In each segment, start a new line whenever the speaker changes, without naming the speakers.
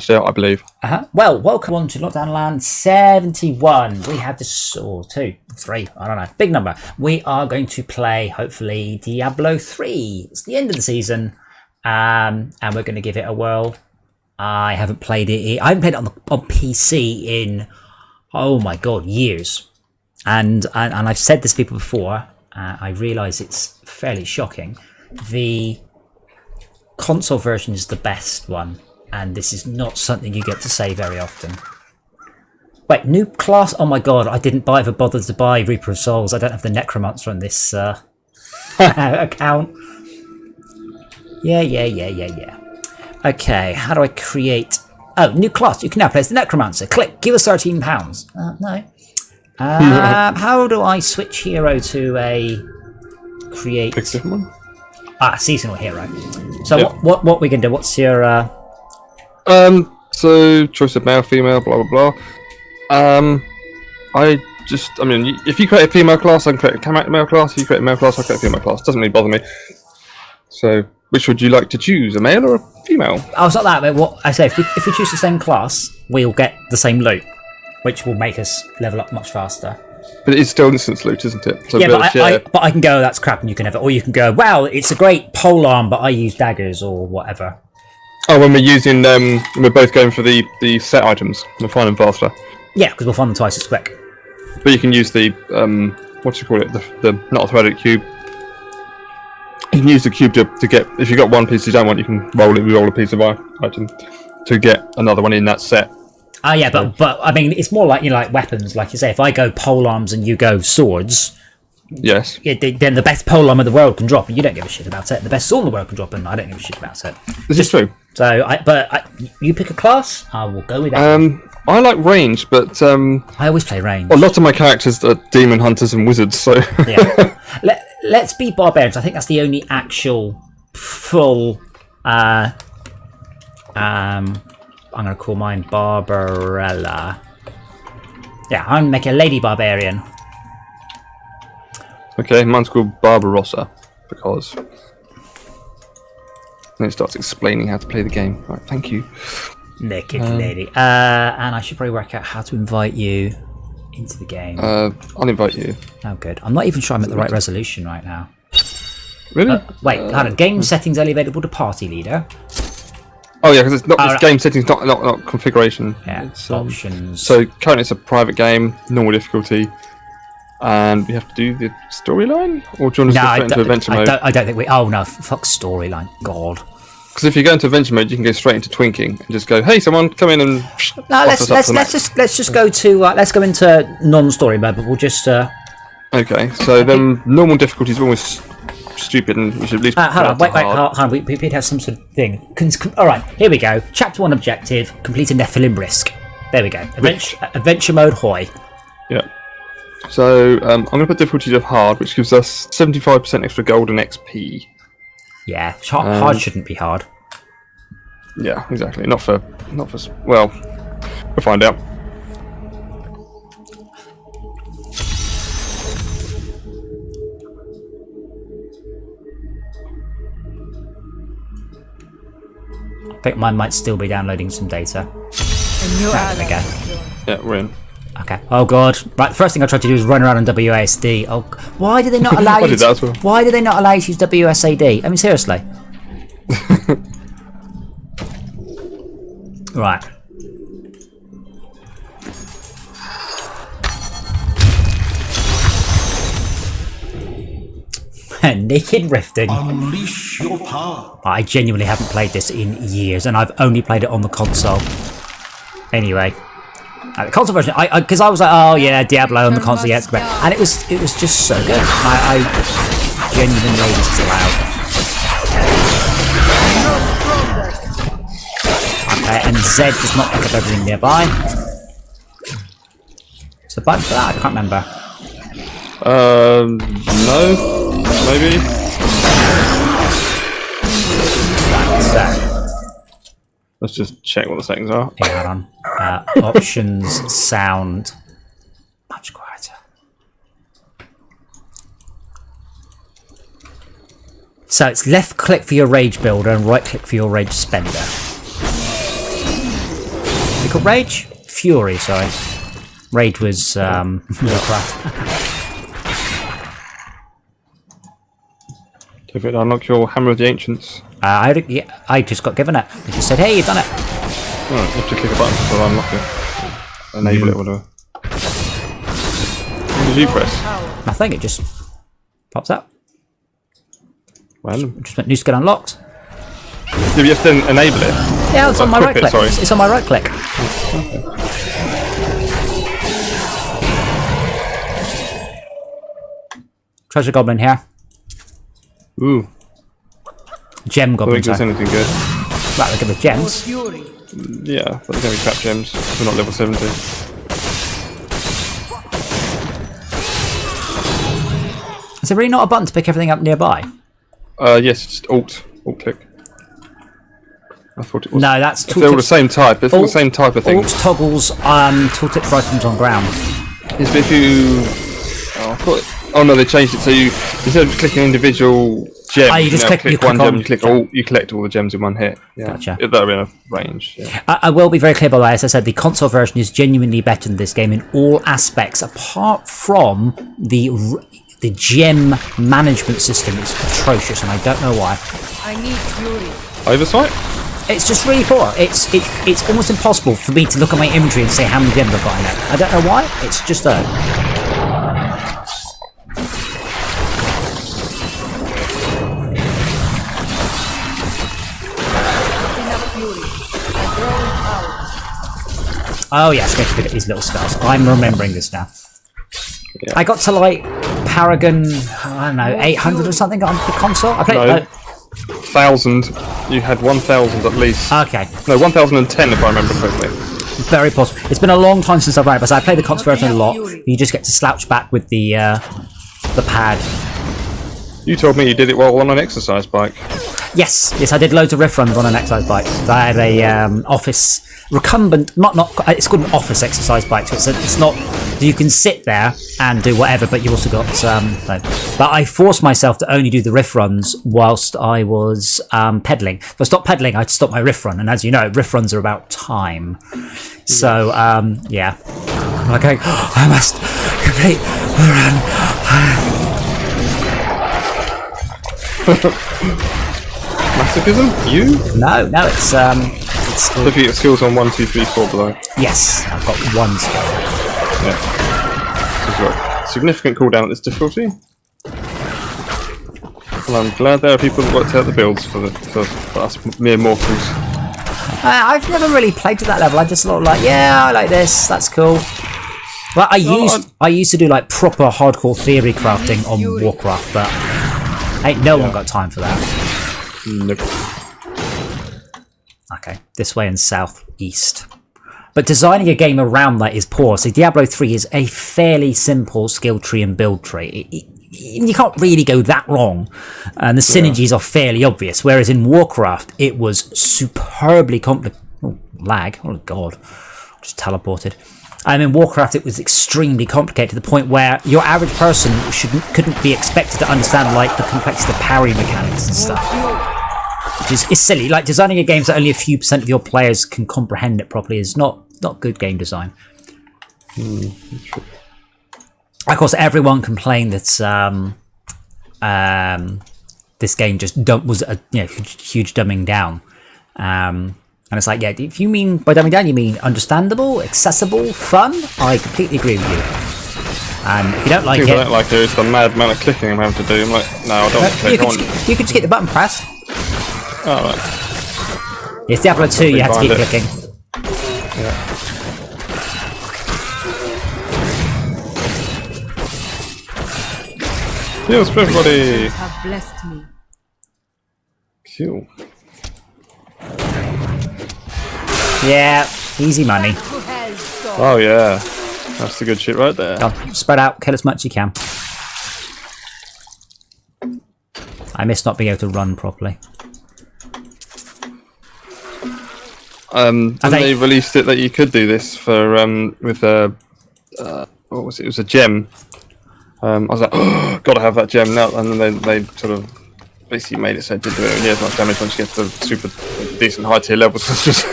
still, I believe.
Well, welcome on to LockDown LAN 71. We have this, or 2, 3, I don't know, big number. We are going to play, hopefully, Diablo 3. It's the end of the season, and we're going to give it a whirl. I haven't played it. I haven't played it on PC in, oh my god, years. And I've said this to people before. I realise it's fairly shocking. The console version is the best one, and this is not something you get to say very often. Wait, new class? Oh my god, I didn't ever bother to buy Reaper of Souls. I don't have the Necromancer on this account. Yeah. Okay, how do I create... Oh, new class. You can now play as the Necromancer. Click, give us £13. No. How do I switch hero to a... create...
Pick different one?
Seasonal hero. So yep. what we can do? What's your
so choice of male, female, blah blah blah. I mean, if you create a female class, I can create a male class. If you create a male class, I create a female class. Doesn't really bother me. So, which would you like to choose, a male or a female?
I was like that, but what I say, if we choose the same class, we'll get the same loot, which will make us level up much faster.
But it is still instance loot, isn't it? So
yeah, but I can go, that's crap, and you can have it. Or you can go, wow, it's a great polearm, but I use daggers or whatever.
Oh, when we're using we're both going for the set items. We'll find them faster.
Yeah, because we'll find them twice as quick.
But you can use the what do you call it? The not threaded cube. You can use the cube to get, if you got one piece you don't want, you can roll a piece of item to get another one in that set.
Oh yeah, but I mean, it's more like, you know, like weapons. Like you say, if I go polearms and you go swords,
yes,
then the best polearm in the world can drop, and you don't give a shit about it. The best sword in the world can drop, and I don't give a shit about it.
This is true.
So, you pick a class, I will go with that.
I like range, but
I always play range.
A lot of my characters are demon hunters and wizards, so
yeah. Let's be barbarians. I think that's the only actual full. I'm going to call mine Barbarella. Yeah, I'm going to make a lady barbarian.
Okay, mine's called Barbarossa, because... then it starts explaining how to play the game. Right, thank you.
Naked lady. And I should probably work out how to invite you into the game.
I'll invite you.
Oh, good. I'm not even sure I'm at the right resolution right now.
Really?
Wait, hold on. Game settings only available to party leader.
Oh yeah, because it's not it's game settings, not configuration.
Yeah, it's, options.
So currently it's a private game, normal difficulty, and we have to do the storyline, or do you want to go straight into adventure mode?
I don't think we. Oh no, fuck storyline, God.
Because if you go into adventure mode, you can go straight into twinking and just go, "Hey, someone, come in and."
No, let's just go to let's go into non-story mode, but we'll just.
Okay, so then normal difficulty is almost stupid, and we should at least.
Hold on, wait, hold on. We'd have some sort of thing. All right, here we go. Chapter 1 objective: complete a Nephilim risk. There we go. Adventure mode, hoy.
Yeah. So I'm going to put difficulty of hard, which gives us 75% extra gold and XP.
Yeah, hard shouldn't be hard.
Yeah, exactly. Not for. Well, we'll find out.
I think mine might still be downloading some data. There we go.
Yeah, we're in.
Okay. Oh god. Right. The first thing I tried to do is run around on WASD. Oh, why do they not allow you? Why do they not allow you to use WSAD? I mean, seriously. Right. Naked Rifting.
Unleash your power.
I genuinely haven't played this in years, and I've only played it on the console. Anyway, the console version, because I was like, oh yeah, Diablo on the console, yeah, it's great, and it was just so good. I genuinely this is allowed. Okay, and Z does not pick up everything nearby. So button for that, I can't remember.
No. Maybe. Let's just check what the settings are.
Yeah, hold on. Options, sound, much quieter. So it's left click for your rage builder and right click for your rage spender. called Rage? Fury, sorry. Rage was Warcraft.
David, unlock your Hammer of the Ancients.
I just got given it. It just said, hey, you've done it.
Oh, you have to click a button to unlock it. Enable it, whatever. What did you press?
Nothing, it just pops up.
Random.
Just went new skill unlocked.
Yeah, you have to enable it.
Yeah, it's on my right click.
Sorry.
It's on my right click. Treasure Goblin here.
Ooh.
Gem
I don't
Goblin.
think there's anything good.
Right, look at the gems.
Yeah, but there's only crap gems. We're not level 70.
Is there really not a button to pick everything up nearby?
Yes, it's Alt click. I thought it was.
No, that's
if they're all the same type. It's all the
Alt-
same type of thing.
Alt toggles tooltip for items on ground.
Is if you. Oh, I thought. Oh no, they changed it so you instead of clicking individual gems,
you just
now
click
one
on
gem. You click all. You collect all the gems in one hit. Yeah.
Gotcha.
That'll be in a range. Yeah.
I will be very clear, by the way, as I said, the console version is genuinely better than this game in all aspects, apart from the gem management system is atrocious, and I don't know why.
I need fury.
Oversight.
It's just really poor. It's almost impossible for me to look at my inventory and say how many gems I've got in it. I don't know why. It's just Oh yes, going to pick up these little stars. I'm remembering this now.
Yeah.
I got to like Paragon, I don't know, 800 or something on the console. I played.
No. 1,000. You had 1,000 at least.
Okay,
No, 1,010 if I remember correctly.
very possible. It's been a long time since I've played, but I played the console version a lot. You just get to slouch back with the pad.
You told me you did it while on an exercise bike.
Yes, I did loads of riff runs on an exercise bike. So I had a office recumbent, not it's called an office exercise bike. So it's not. You can sit there and do whatever, but you also got But I forced myself to only do the riff runs whilst I was pedaling. If I stopped pedaling, I'd stop my riff run, and as you know, riff runs are about time. So yeah, I'm like going, I must complete the run.
Masochism? You?
No, it's
Look at your skills on 1, 2, 3, 4 below.
yes, I've got one skill.
Yeah. So you've got significant cooldown at this difficulty. Well, I'm glad there are people that worked out the builds for us mere mortals.
I've never really played to that level. I just sort of like, yeah, I like this. That's cool. Well, I used to do like proper hardcore theory crafting on Warcraft, but ain't no one got time for that.
Nope.
Okay, this way and southeast. But designing a game around that is poor. So Diablo 3 is a fairly simple skill tree and build tree. You can't really go that wrong. And the synergies are fairly obvious. Whereas in Warcraft, it was superbly complicated. Oh, lag. Oh, God. Just teleported. In Warcraft, it was extremely complicated to the point where your average person couldn't be expected to understand like the complexity of parry mechanics and stuff. Which is silly. Like designing a game so that only a few % of your players can comprehend it properly is not good game design. Of course, everyone complained that this game just was a huge dumbing down. And it's like, yeah, if you mean by dumbing down, you mean understandable, accessible, fun? I completely agree with you. And if you don't like
I don't like it. It's the mad amount of clicking I'm having to do. I'm like, no, I don't click on.
You could just get the button pressed.
Oh, right.
It's Diablo 2, you have to keep clicking.
Yeah. Heals for everybody!
Have blessed me.
Cool.
Yeah, easy money.
Oh yeah. That's the good shit right there.
Come, spread out, kill as much as you can. I miss not being able to run properly.
And they released it that you could do this for with a what was it? It was a gem. I was like, oh, gotta have that gem now. And then they sort of basically made it so it didn't do it near as much damage once you get to the super decent high tier levels. It's just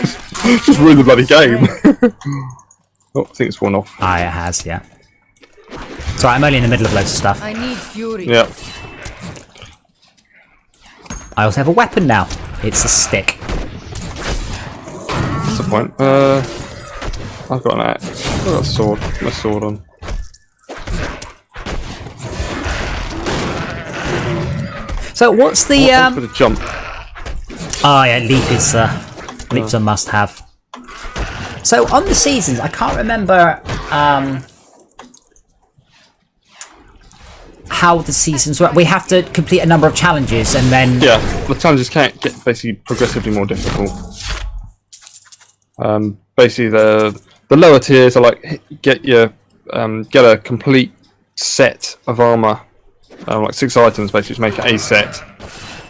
Just ruined the bloody game. Oh, I think it's worn off.
Ah, it has, yeah. Sorry, I'm only in the middle of loads of stuff.
I need fury.
Yeah.
I also have a weapon now. It's a stick.
That's the point. I've got an axe. I've got a sword. Put my sword on.
So what's the
For the jump.
Oh yeah, leap's a must-have. So on the seasons, I can't remember how the seasons work. We have to complete a number of challenges, and then
Yeah, the challenges can't get basically progressively more difficult. Basically, the lower tiers are like get a complete set of armor, like 6 items, basically to make it a set.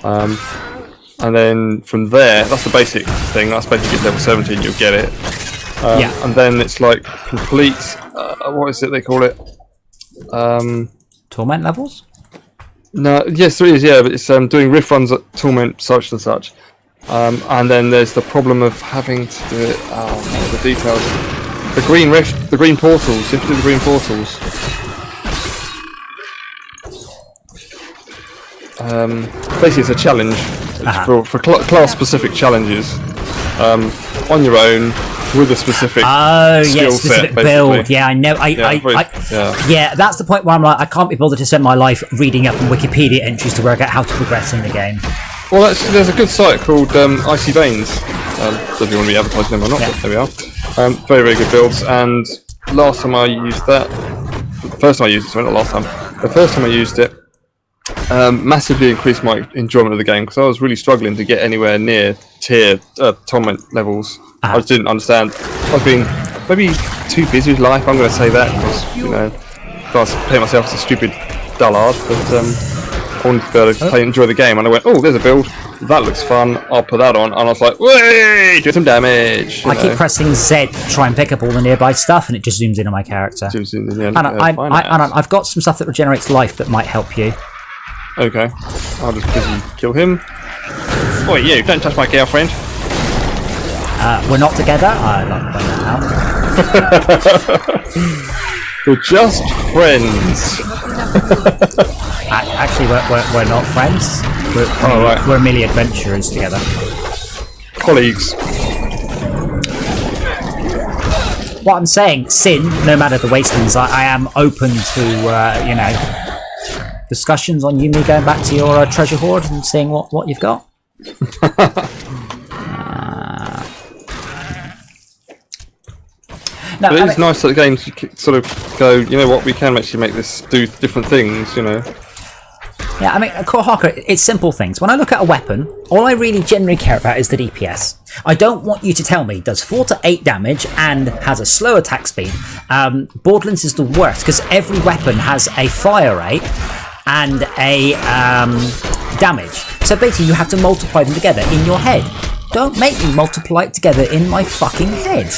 And then from there, that's the basic thing. That's basically level 17, you'll get it.
yeah,
And then it's like complete. What is it they call it?
torment levels.
No, yes, there is. Yeah, but it's doing riff runs at torment such and such. And then there's the problem of having to do it. The details. The green rift, the green portals. You have to do the green portals. Basically, it's a challenge. It's for class-specific challenges on your own with a specific
Oh
skill
yeah, specific
set,
build.
basically.
Yeah, I know. Yeah, that's the point where I'm like, I can't be bothered to spend my life reading up on Wikipedia entries to work out how to progress in the game.
Well, there's a good site called Icy Veins. If you want to be advertising them or not,
Yeah.
but there we are. Very, very good builds. And last time I used that, the first time I used it, sorry, not last time. The first time I used it, massively increased my enjoyment of the game because I was really struggling to get anywhere near tier torment levels. I just didn't understand. I've been maybe too busy with life. I'm going to say that because I was playing myself as a stupid dullard, but I wanted to be able to enjoy the game. And I went, oh, there's a build that looks fun. I'll put that on, and I was like, wait, do some damage.
I keep pressing Z to try and pick up all the nearby stuff, and it just zooms in on my character. And I've got some stuff that regenerates life that might help you.
Okay, I'll just busy kill him. Oi, you! Don't touch my girlfriend.
We're not together. I like to point that out.
We're just friends.
Actually, we're not friends. We're merely adventurers together.
Colleagues.
What I'm saying, Sin, no matter the wastelands, I am open to discussions on you me going back to your treasure hoard and seeing what you've got. No,
But it's nice that the games sort of go, you know what, we can actually make this do different things, you know.
Yeah, I mean, Core Hawker, it's simple things. When I look at a weapon, all I really generally care about is the DPS. I don't want you to tell me it does 4 to 8 damage and has a slow attack speed. Borderlands is the worst because every weapon has a fire rate and a damage. So basically you have to multiply them together in your head. Don't make me multiply it together in my fucking head.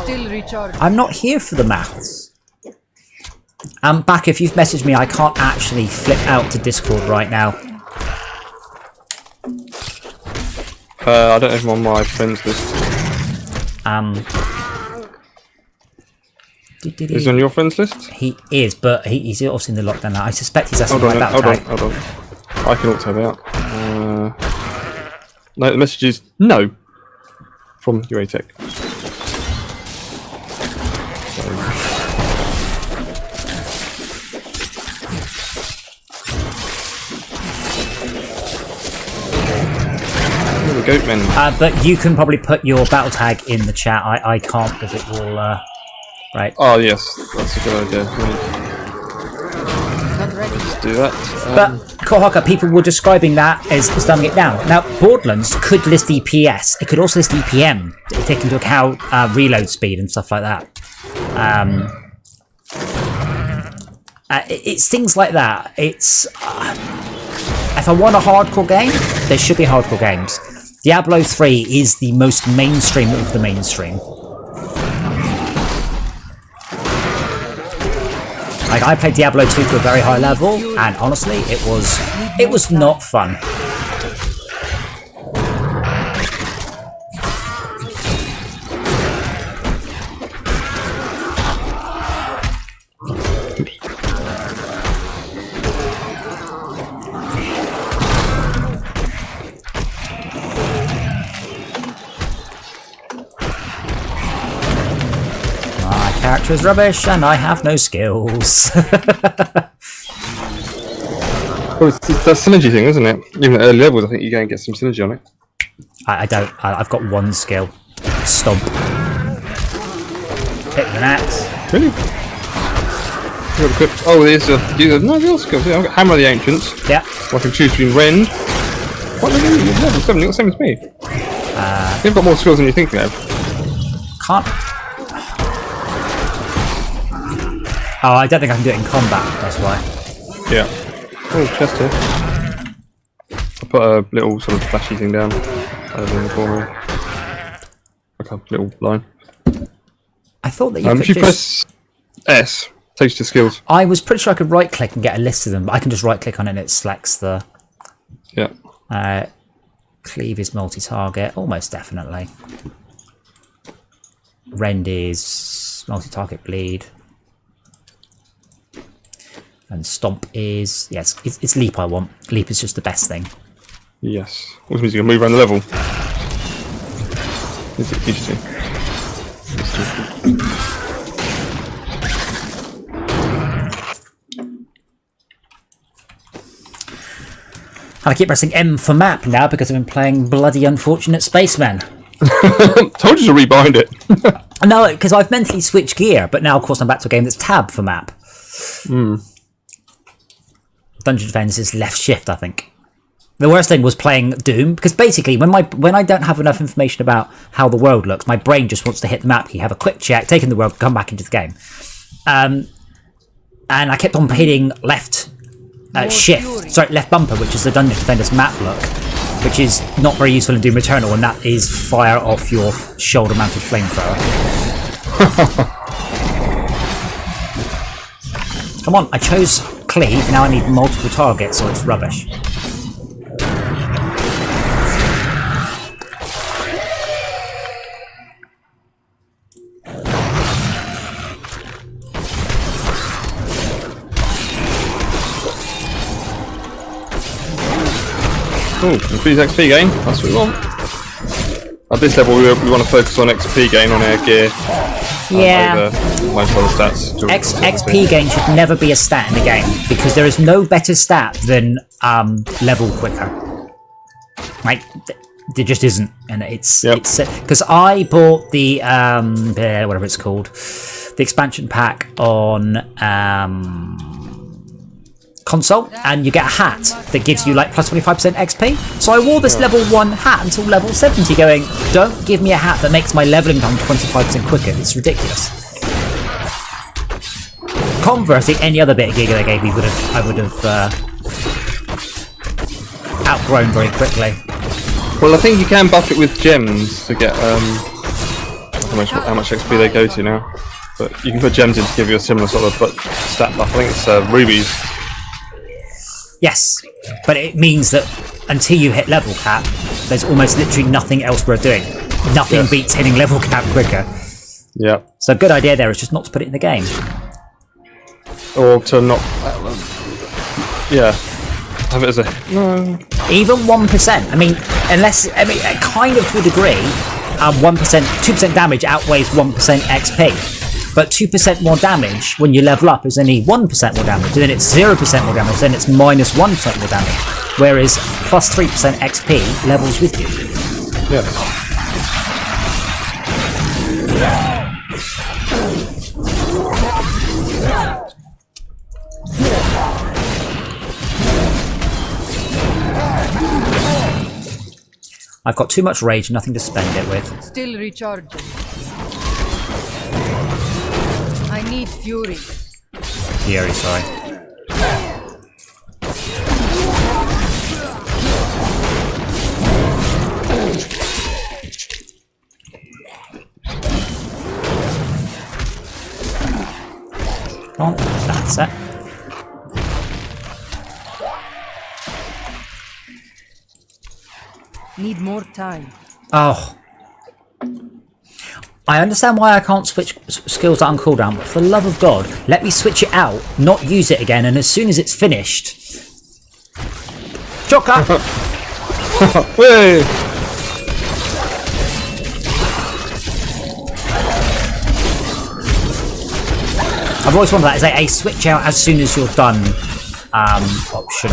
Still recharged.
I'm not here for the maths. Back, if you've messaged me, I can't actually flip out to Discord right now.
I don't have him on my friends list. Is he on your friends list?
He is, but he's also in the lockdown now. I suspect he's asking
Hold
my
on,
battle tag.
hold on. I can auto him out. No, the message is no from UATech. Goatmen.
But you can probably put your battle tag in the chat. I can't because it will. Right.
Oh yes, that's a good idea. Let's do that.
But Kohaka, people were describing that as dumbing it down. Now, Borderlands could list DPS. It could also list EPM, take into account reload speed and stuff like that. It's things like that. It's if I want a hardcore game, there should be hardcore games. Diablo 3 is the most mainstream of the mainstream. Like, I played Diablo 2 to a very high level, and honestly, it was not fun. character is rubbish and I have no skills.
Well, it's that synergy thing, isn't it? Even at early levels, I think you're going to get some synergy on it.
I don't. I've got one skill. Stomp. Hit with an axe.
Really? You got equipped. Oh, these are no real skills. Yeah, I've got Hammer of the Ancients.
Yeah.
I can choose between Rend. What are you? You're level 7. You're the same as me. You've got more skills than you think you have.
Can't. Oh, I don't think I can do it in combat. That's why.
Yeah. Oh, chest here. I put a little sort of flashy thing down over in the corner. Like a little line.
I thought that you could
if you
just...
press S, it takes you to skills.
I was pretty sure I could right click and get a list of them, but I can just right click on it and it selects the
Yeah.
cleave is multi-target, almost definitely. Rend is multi-target bleed. And stomp is, yes, it's leap I want. Leap is just the best thing.
Yes. Which means you can move around the level. Is it easy?
And I keep pressing M for map now because I've been playing bloody unfortunate Spaceman.
Told you to rebind it.
No, because I've mentally switched gear, but now of course I'm back to a game that's tab for map. Dungeon Defense is left shift, I think. The worst thing was playing Doom, because basically when I don't have enough information about how the world looks, my brain just wants to hit the map key, have a quick check, take in the world, come back into the game. And I kept on hitting left left bumper, which is the Dungeon Defender's map look, which is not very useful in Doom Eternal, and that is fire off your shoulder-mounted flamethrower. Come on, I chose cleave, now I need multiple targets, so it's rubbish.
Oh, increase XP gain. That's what we want. At this level, we want to focus on XP gain on our gear.
Yeah.
Over most other stats.
XP gain should never be a stat in the game, because there is no better stat than level quicker. Like, there just isn't, and it's because I bought the whatever it's called, the expansion pack on console, and you get a hat that gives you like plus 25% XP. So I wore this level 1 hat until level 70, going, don't give me a hat that makes my leveling time 25% quicker. It's ridiculous. Conversely, any other bit of gear they gave me I would have outgrown very quickly.
Well, I think you can buff it with gems to get how much XP they go to now. But you can put gems in to give you a similar sort of stat buff. I think it's rubies.
Yes, but it means that until you hit level cap, there's almost literally nothing else worth doing. Nothing beats hitting level cap quicker.
Yeah.
So a good idea there is just not to put it in the game.
Or to not... have it as a... No.
Even 1%. I mean, kind of to a degree, 2% damage outweighs 1% XP. But 2% more damage when you level up is only 1% more damage, then it's 0% more damage, then it's minus 1% more damage. Whereas plus 3% XP levels with you.
Yeah.
I've got too much rage, nothing to spend it with.
Still recharging. I need fury.
Fury, sorry. Oh, that's it.
Need more time.
Oh. I understand why I can't switch skills on cooldown, but for the love of God, let me switch it out, not use it again, and as soon as it's finished... Chocker!
Whey!
I've always wanted that as a switch out as soon as you're done option.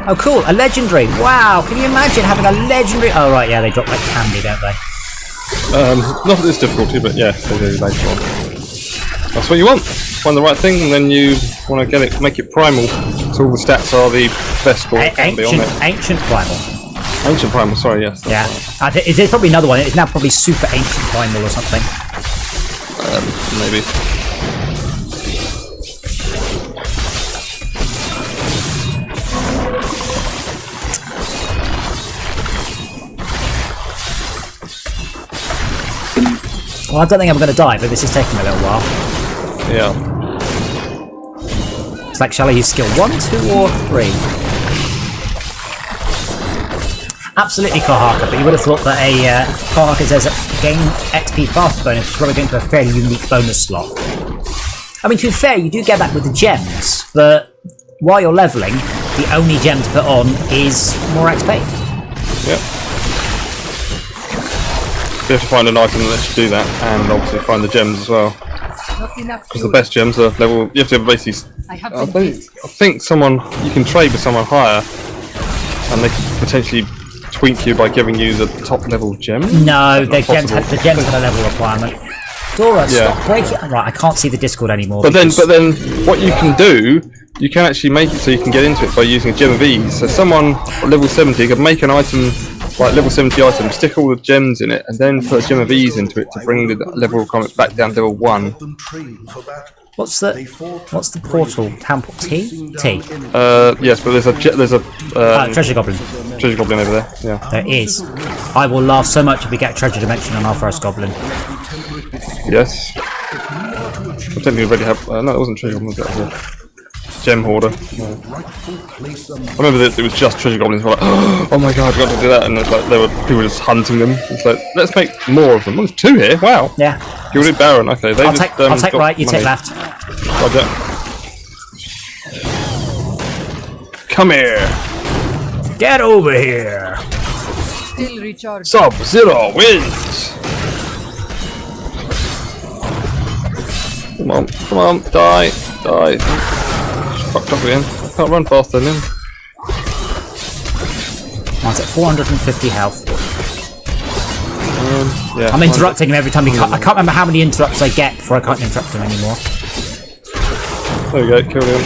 Oh cool, a legendary. Wow, can you imagine having a legendary? Oh right, yeah, they drop like candy, don't they?
Not at this difficulty, but yeah, they do later on. That's what you want. Find the right thing, and then you want to get it, make it primal. So all the stats are the best score that can be on it.
Ancient primal.
Ancient primal, sorry, yes.
Yeah, there's probably another one. It's now probably super ancient primal or something.
Maybe.
Well, I don't think I'm going to die, but this is taking a little while.
Yeah.
It's like, shall I use skill 1, 2, or 3? Absolutely Kahaka, but you would have thought that a Kahaka says gain XP fast bonus is probably going to a fairly unique bonus slot. I mean, to be fair, you do get that with the gems, but while you're leveling, the only gem to put on is more XP.
Yep. You have to find an item that lets you do that, and obviously find the gems as well.
Not enough
Because the
fury.
best gems are level. You have to basically.
I have
I
been hit.
think someone you can trade with someone higher, and they can potentially tweak you by giving you the top level gem.
No, the gems
possible.
had a level requirement. Dora,
Yeah.
stop breaking. Right, I can't see the Discord anymore.
But then,
because-
what you can do, you can actually make it so you can get into it by using a gem of ease. So someone at level 70 could make an item, like level 70 item, stick all the gems in it, and then put a gem of ease into it to bring the level requirements back down to level 1.
What's the portal? Town T? T.
Yes, but there's a
Treasure Goblin.
treasure goblin over there. Yeah.
There is. I will laugh so much if we get Treasure Dimension on our first Goblin.
Yes. I think we already have. No, it wasn't treasure goblin. That was a gem hoarder. No. I remember that it was just treasure goblins. Were like, oh my god, I've got to do that, and it's like there were people just hunting them. It's like, let's make more of them. Well, there's 2 here. Wow.
Yeah.
Gilded Baron. Okay, they
I'll
just.
take
got
right, you take
money.
left.
Roger. Come here.
Get over here.
Still recharged.
Sub-Zero wins. Come on, die. Fucked up again. I can't run faster than him.
Mine's at 450 health.
Yeah.
I'm interrupting him every time I can't remember how many interrupts I get before I can't interrupt him anymore.
There we go, killed him.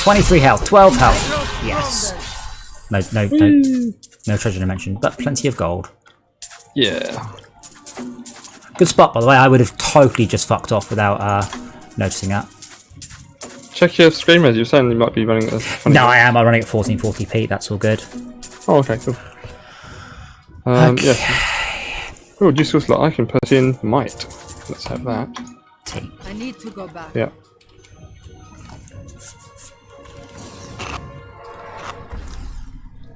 23 health, 12 health. Yes. No treasure dimension, but plenty of gold.
Yeah.
Good spot, by the way. I would have totally just fucked off without noticing that.
Check your screen as you were saying you might be running at a
No, I am. I'm running at 1440p. That's all good.
Oh, okay, cool.
Okay.
Yeah. Oh, just looks like I can put in might. Let's have that.
T.
I need to go back.
Yeah.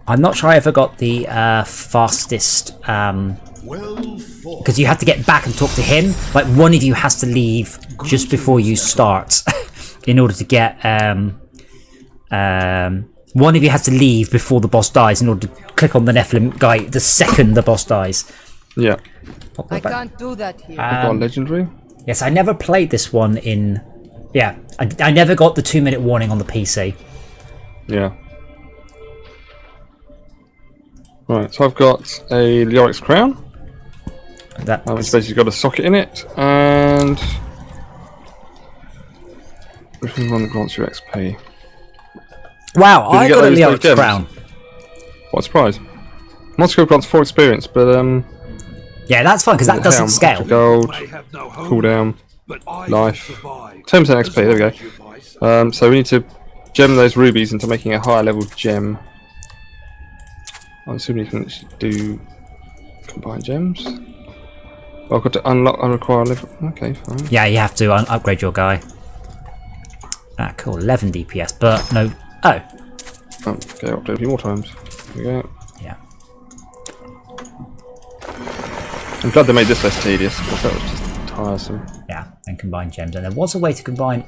I'm not sure I ever got the fastest because you have to get back and talk to him. Like one of you has to leave just before you start in order to get one of you has to leave before the boss dies in order to click on the Nephilim guy the second the boss dies.
Yeah.
I can't do that here.
I've got a legendary.
Yes, I never played this one in. Yeah, I never got the 2-minute warning on the PC.
Yeah. Right, so I've got a Leoric's crown.
That
It's basically got a socket in it, and which one that grants you XP?
wow,
Did you
I
get
got a
those
Leoric's
gems?
crown.
What a surprise! Monster grants 4 experience, but
Yeah, that's fine because that doesn't
helm,
scale.
extra gold,
I have no home,
cooldown,
but I
life,
survived.
10% XP. There we go. So we need to gem those rubies into making a higher level gem. I'm assuming you can actually do combine gems. Oh, I've got to unlock unrequired level. Okay, fine.
Yeah, you have to upgrade your guy. Ah, cool. 11 DPS, but no. Oh,
Oh, okay, I'll do it a few more times. There we go.
yeah.
I'm glad they made this less tedious, because that was just tiresome.
Yeah, and combine gems. And there was a way to combine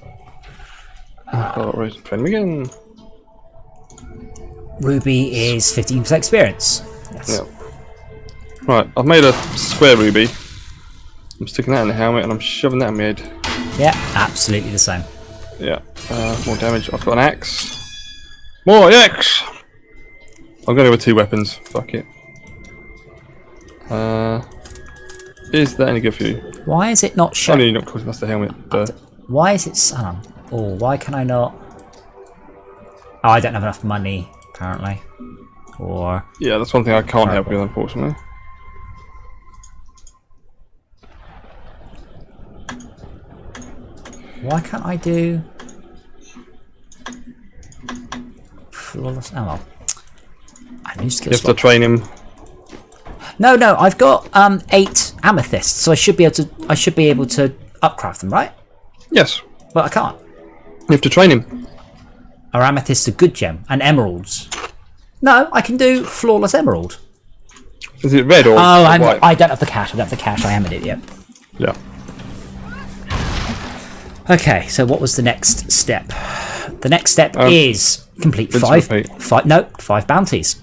Oh, right, train me again.
ruby is 15% experience. Yes.
Yeah. Right, I've made a square ruby. I'm sticking that in the helmet and I'm shoving that in my head.
Yeah, absolutely the same.
Yeah. More damage. I've got an axe. More axe! I'm going to go with 2 weapons. Fuck it. Is that any good for you?
Why is it not showing?
Only not because that's the helmet.
Why is it oh, why can I not? Oh, I don't have enough money, apparently. Or
Yeah, that's one thing I can't help with, unfortunately.
why can't I do flawless? Oh well. I new skill
You have to
slot.
train him.
No, I've got 8 amethysts, so I should be able to upcraft them, right?
Yes.
But I can't.
You have to train him.
Are amethysts a good gem? And emeralds? No, I can do flawless emerald.
Is it red or white?
I don't have the cash. I don't have the cash. I am an idiot.
Yeah.
Okay, so what was the next step? The next step is complete
rinse and
5 bounties.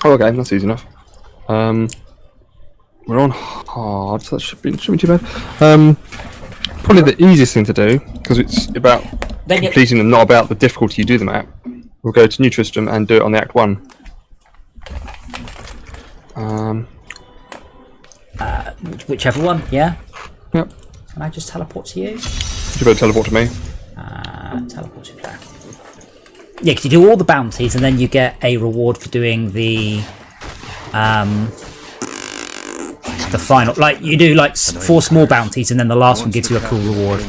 Oh, okay, that's easy enough. We're on hard, so that shouldn't be too bad. Probably the easiest thing to do, because it's about completing them, not about the difficulty you do them at. We'll go to New Tristram and do it on the Act 1.
Whichever one, yeah?
Yep.
Can I just teleport to you?
You better teleport to me.
Teleport to there. Yeah, because you do all the bounties and then you get a reward for doing the final. Like, you do like 4 small bounties and then the last one gives you a cool reward.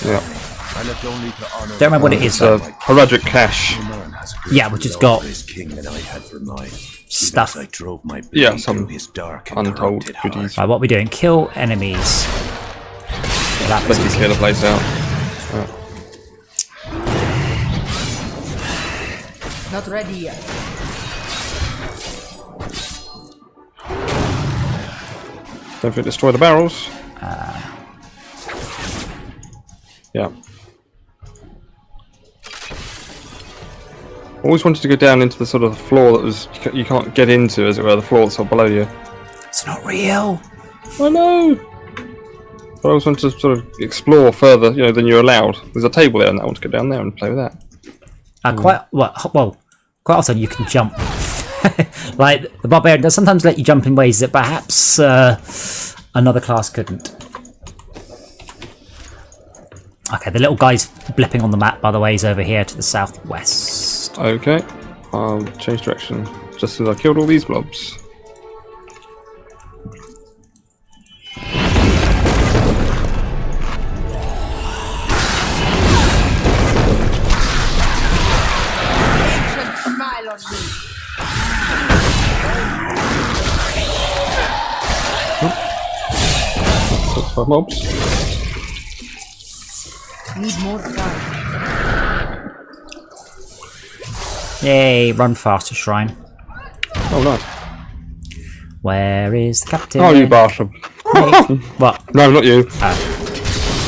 Yeah.
Don't remember what it is though.
Heraldic Cash.
Yeah, which has got stuff.
Yeah, some untold goodies.
Right, what are we doing? Kill enemies. That was
Basically clear the place out.
Not ready yet.
Don't forget to destroy the barrels. Yeah. Always wanted to go down into the sort of floor that was you can't get into, as it were, the floor that's sort of below you.
It's not real.
I know. But I always wanted to sort of explore further, than you're allowed. There's a table there, and I want to go down there and play with that.
Quite often you can jump. Like the barbarian does sometimes let you jump in ways that perhaps another class couldn't. Okay, the little guy's blipping on the map, by the way, is over here to the southwest.
Okay, I'll change direction just as I killed all these blobs.
Smile on me.
That's 5 mobs.
Need more time.
Yay, run faster, shrine.
Oh, nice.
Where is the captain?
Oh, you bastard.
Hey. What?
No, not you.
Oh.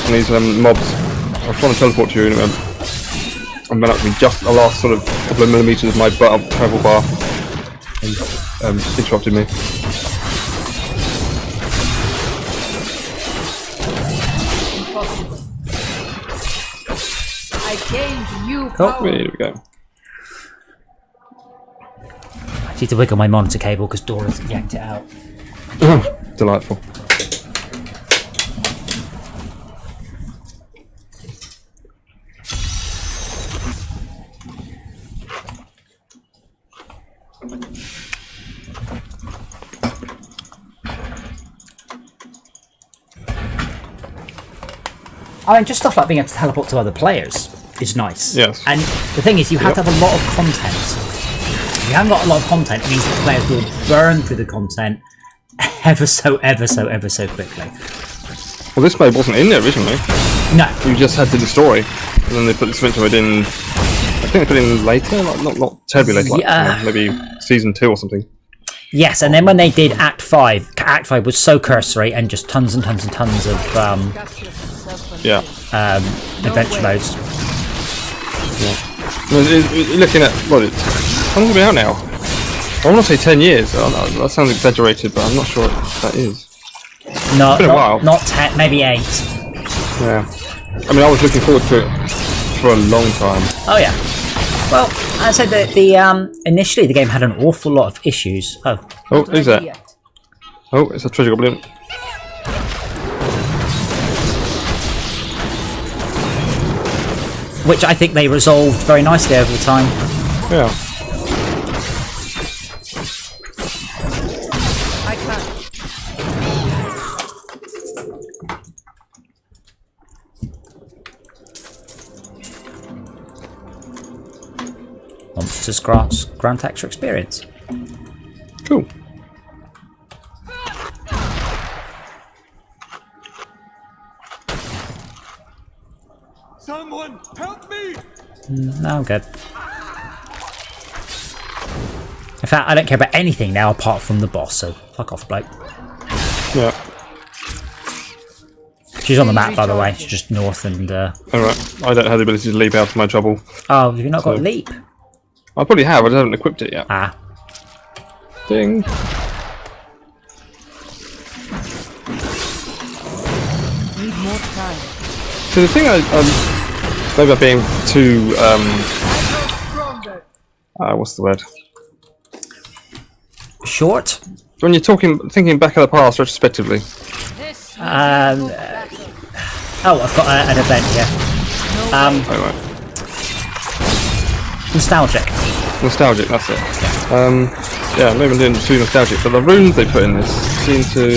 And these mobs. I was trying to teleport to you and went up to me just the last sort of couple of millimeters of my travel bar and interrupted me.
Impossible. I gained new
Oh,
power.
Here we go.
I need to wiggle my monitor cable because Dora's yanked it out.
Delightful.
I mean, just stuff like being able to teleport to other players is nice.
Yes.
And the thing is, you have to have a lot of content. If you haven't got a lot of content, it means that players will burn through the content ever so quickly.
Well, this mode wasn't in there originally.
No.
You just had to do the story, and then they put this mode in. I think they put it in later, like not terribly later, like,
Yeah.
maybe season 2 or something.
Yes, and then when they did Act 5 was so cursory and just tons and tons and tons of
Yeah.
adventure modes.
You're looking at how long has it been out now? I want to say 10 years. That sounds exaggerated, but I'm not sure what that is.
No,
been a while.
not 10, maybe 8.
Yeah. I mean, I was looking forward to it for a long time.
Oh yeah. Well, I said that initially the game had an awful lot of issues. Oh,
Oh, is that?
Yet.
Oh, it's a treasure goblin.
which I think they resolved very nicely over the time.
Yeah.
I can't.
Monsters grant extra experience.
Cool.
Someone help me!
No, I'm good. In fact, I don't care about anything now apart from the boss, so fuck off, bloke.
Yeah.
She's on the map, by the way. She's just north and...
Alright. I don't have the ability to leap out of my trouble.
Oh, have you not got leap?
I probably have, I just haven't equipped it yet.
Ah.
Ding.
Need more time.
So the thing maybe I'm being too,
Stronger.
what's the word?
Short?
When you're thinking back of the past retrospectively.
This
Oh, I've got an event here.
Oh, right.
Nostalgic.
Nostalgic, that's it. Yeah, maybe I'm doing too nostalgic, but the runes they put in this seem to...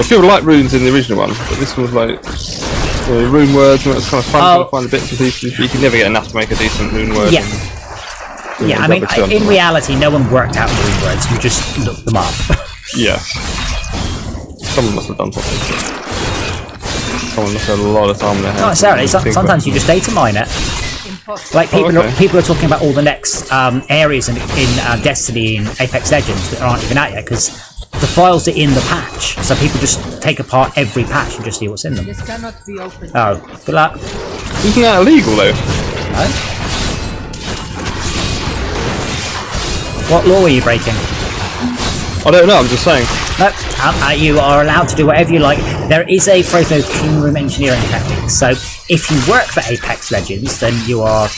people like runes in the original one, but this was like... rune words, and it was kind of fun to find the bits and pieces, but you can never get enough to make a decent rune word.
Yeah. Yeah, I mean, in reality, no one worked out rune words, you just looked them up.
Yes. Someone must have done something. Someone must have had a lot of time in their head.
Not necessarily, sometimes you just data mine it.
impossible.
Like, people are talking about all the next areas in Destiny and Apex Legends that aren't even out yet, because the files are in the patch, so people just take apart every patch and just see what's in them.
This cannot be opened.
Oh, good luck.
Isn't that illegal though?
No? What law are you breaking?
I don't know, I'm just saying.
No, you are allowed to do whatever you like. There is a phrase of clean room engineering technique. So if you work for Apex Legends, then you are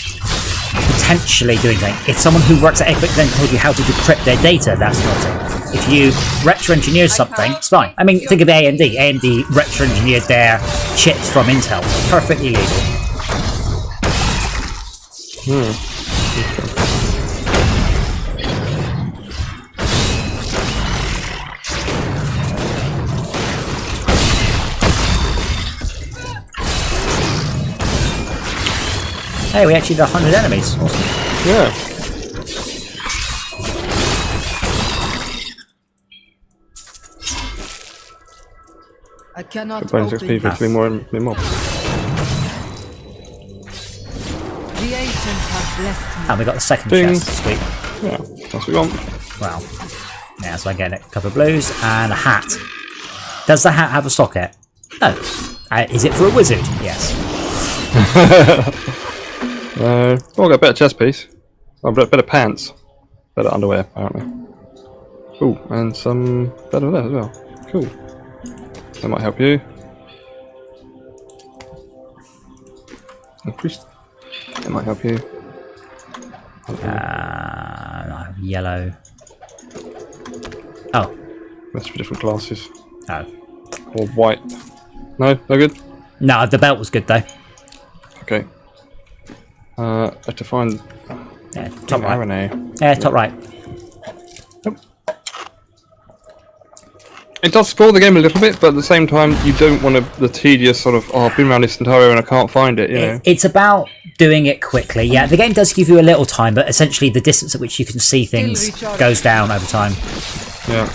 potentially doing things. If someone who works at Apex Legends told you how to decrypt their data, that's not it. If you retro-engineer something, it's fine. I mean, think of AMD. AMD retro-engineered their chips from Intel. Perfectly legal. Hey, we actually did 100 enemies. Awesome.
Yeah.
I cannot
Bonus
open
XP for
this.
3 more mobs.
The ancients have blessed me.
And we got the second
Ding.
chest. Sweet.
Yeah, that's what we want.
Wow. Yeah, so I get a couple of blues and a hat. Does the hat have a socket? No. Is it for a wizard? Yes.
I'll get a better chest piece. Oh, better pants. Better underwear, apparently. Ooh, and some better there as well. Cool. That might help you. Increase. That might help you.
Yellow. Oh.
That's for different classes.
Oh.
Or white. No? No good?
No, the belt was good though.
Okay. I have to find
Yeah, top right.
ARANEAE.
Yeah, top right.
It does spoil the game a little bit, but at the same time, you don't want the tedious sort of, I've been around this entire area and I can't find it, you know?
It's about doing it quickly. Yeah, the game does give you a little time, but essentially the distance at which you can see things goes down over time.
Yeah.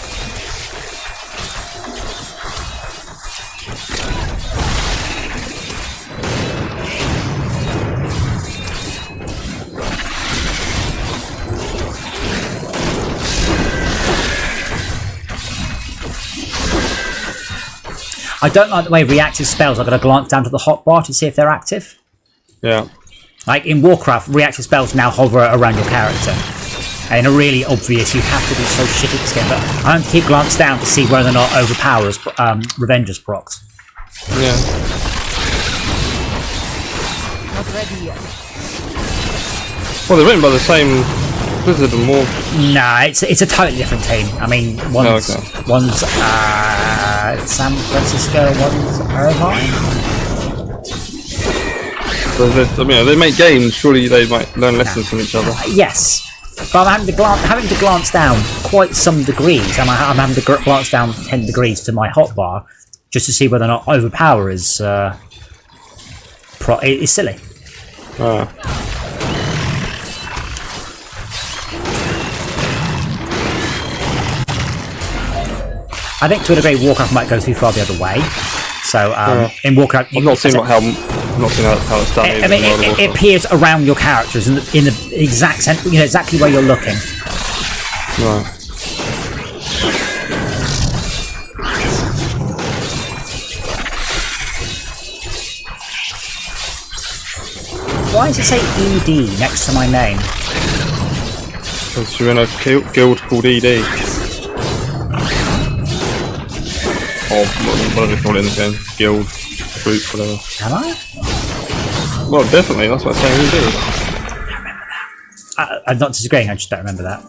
I don't like the way reactive spells. I've got to glance down to the hotbar to see if they're active.
Yeah.
Like in Warcraft, reactive spells now hover around your character. And are really obvious. You have to be so shit at this game. But I don't keep glance down to see whether or not Overpower's Revenger's procs.
Yeah.
Not ready yet.
Well, they're written by the same Blizzard and more.
No, it's a totally different team. I mean, one's San Francisco, one's Irvine.
So I mean, they make games. Surely they might learn lessons from each other.
Yes, but I'm having to glance down quite some degrees. I'm having to glance down 10 degrees to my hotbar just to see whether or not Overpower is is silly. I think to a degree Warcraft might go too far the other way. So in Warcraft,
I've not seen how it's done.
I mean, it appears around your characters in the exact sense, you know, exactly where you're looking.
Right.
Why does it say ED next to my name?
Because you're in a guild called ED. Or whatever they call it in the game. Guild, group, whatever.
Am I?
Well, definitely, that's what I'm saying, ED.
I'm not disagreeing, I just don't remember that.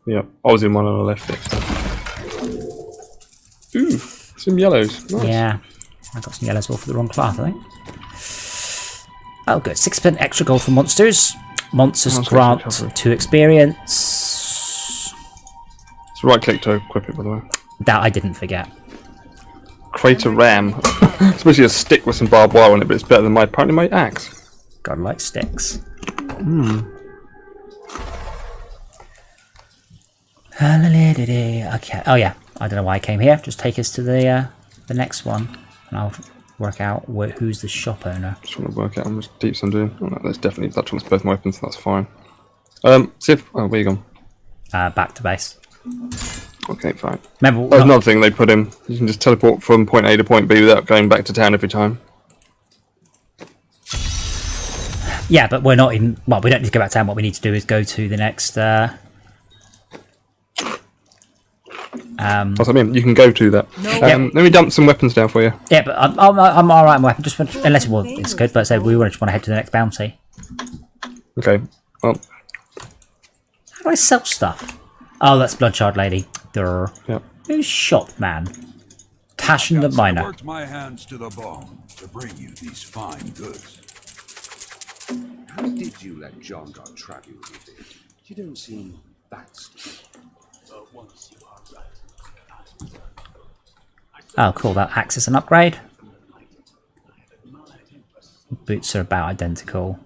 Yeah, I was in one and I left it. Ooh, some yellows. Nice.
Yeah, I got some yellows all for the wrong cloth, I think. Oh, good. 6% extra gold for monsters. Monsters grant 2 experience.
So right click to equip it, by the way.
That I didn't forget.
Crater ram. It's basically a stick with some barbed wire on it, but it's better than apparently my axe.
God likes sticks. Okay. Oh yeah, I don't know why I came here. Just take us to the next one, and I'll work out who's the shop owner.
Just want to work out how much deeps I'm doing. Oh, no, that's definitely touch on both my weapons. That's fine. See if where you gone?
Back to base.
Okay, fine.
Remember,
That's another thing they put in. You can just teleport from point A to point B without going back to town every time.
yeah, but we're not in. Well, we don't need to go back to town. What we need to do is go to the next.
That's what I mean. You can go to that. Let me dump some weapons down for you.
Yeah, but I'm all right. Weapon just unless it's good. But say we just want to head to the next bounty.
Okay. Well.
How do I sell stuff? Oh, that's Bloodshard Lady. Durr.
Yeah.
Who's shop man? Tashin the Miner.
Worked my hands to the bone to bring you these fine goods.
How did you let John God trap you with it? You don't seem that stupid. Once you are right.
Oh, cool. That axe is an upgrade. Boots are about identical.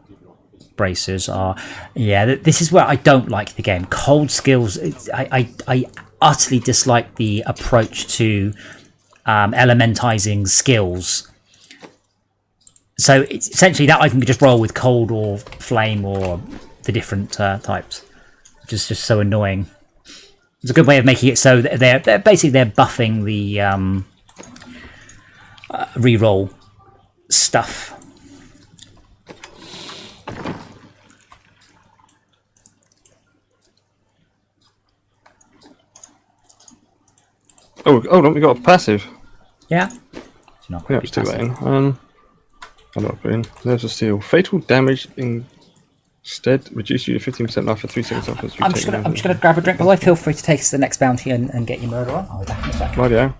Bracers are. Yeah, this is where I don't like the game. Cold skills. I utterly dislike the approach to elementizing skills. So it's essentially that I can just roll with cold or flame or the different types, which is just so annoying. It's a good way of making it so that they're basically buffing the reroll stuff.
Oh, hold on. We got a passive.
Yeah. It's not
Yeah,
quite
let's do that
passive.
in. I'll not put in. There's a steel. Fatal damage instead reduce you to 15% life for 3 seconds after.
I'm just gonna grab a drink. By the way, feel free to take us to the next bounty and get your murder on. I'll be back in a second.
Radio.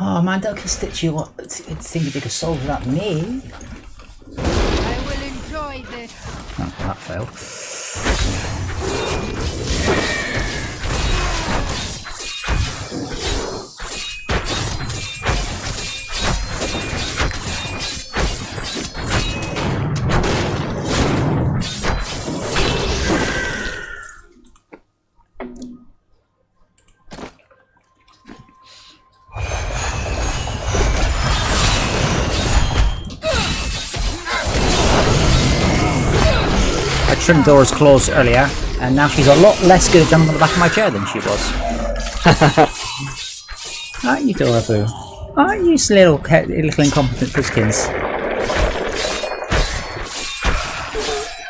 Oh man, don't stitch you up. Think they could solve without me.
I will enjoy this.
Oh, that failed. I trimmed Dora's claws earlier, and now she's a lot less good at jumping on the back of my chair than she was. Aren't you, Dora Boo? Aren't you little incompetent Friskins?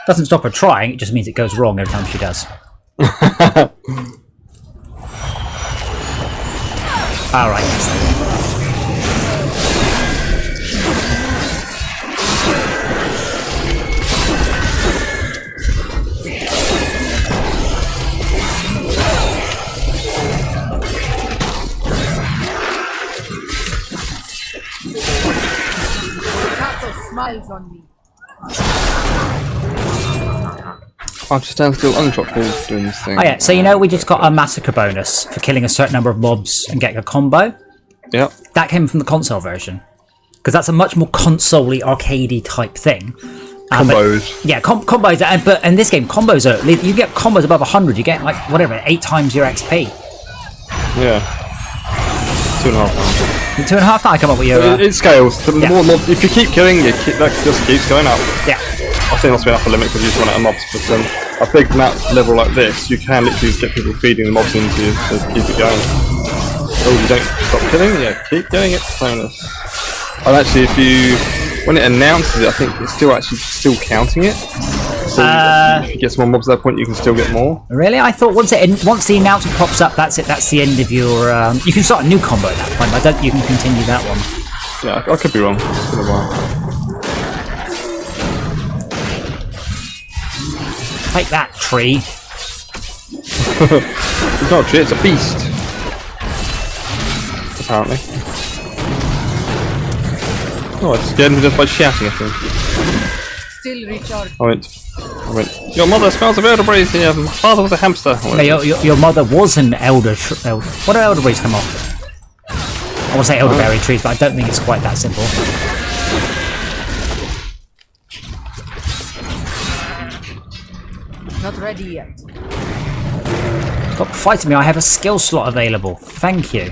Doesn't stop her trying, it just means it goes wrong every time she does. Alright,
Kato smiles on me.
I'm just down still unchopped doing this thing.
oh yeah, so you know we just got a massacre bonus for killing a certain number of mobs and getting a combo?
Yep.
That came from the console version. Because that's a much more console-y, arcadey type thing.
Combos.
Yeah, combos, but in this game, combos are... You get combos above 100, you get, like, whatever, 8 times your XP.
Yeah. 2.5 times.
2.5? I come up with your...
It scales. The
yeah.
more mobs, if you keep killing, that just keeps going up.
Yeah.
I think that's been upper limit because you just run out of mobs, but a big map level like this, you can literally get people feeding the mobs into you to keep it going. Oh, you don't stop killing? Yeah, keep doing it. Bonus. And actually, when it announces it, I think it's still counting it. So if you get some more mobs at that point, you can still get more.
Really? I thought once the announcement pops up, that's it. That's the end of your... you can start a new combo at that point. I don't think you can continue that one.
Yeah, I could be wrong. It's been a while.
Take that, tree.
It's not a tree, it's a beast. Apparently. Oh, I scared me just by shouting at him.
Still recharged.
I went, your mother smells of elderberries here. My father was a hamster.
Yeah, your mother was an elder... what do elderberries come off? I want to say elderberry trees, but I don't think it's quite that simple.
Not ready yet.
Stop fighting me, I have a skill slot available. Thank you.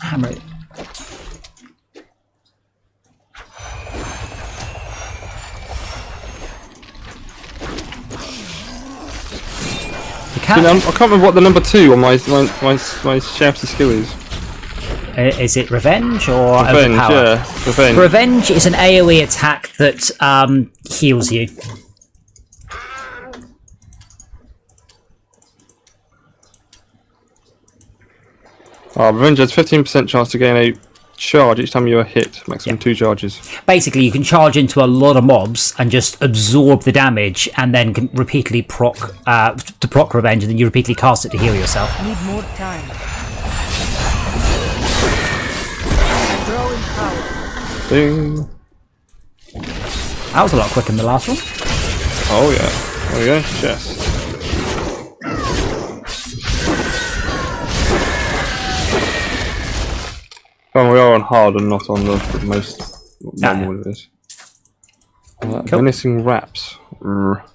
Hammer it.
I can't remember what the number 2 on my shafty skill is.
Is it revenge or
Revenge,
overpower?
yeah. Revenge.
Revenge is an AoE attack that heals you.
Revenge has 15% chance to gain a charge each time you are hit. Maximum 2 charges.
Basically, you can charge into a lot of mobs and just absorb the damage, and then can repeatedly proc revenge, and then you repeatedly cast it to heal yourself.
Need more time. Growing power.
Ding.
That was a lot quicker than the last one.
Oh yeah. There we go. Chest. Well, we are on hard and not on the most normal it is.
Cool.
Menacing wraps.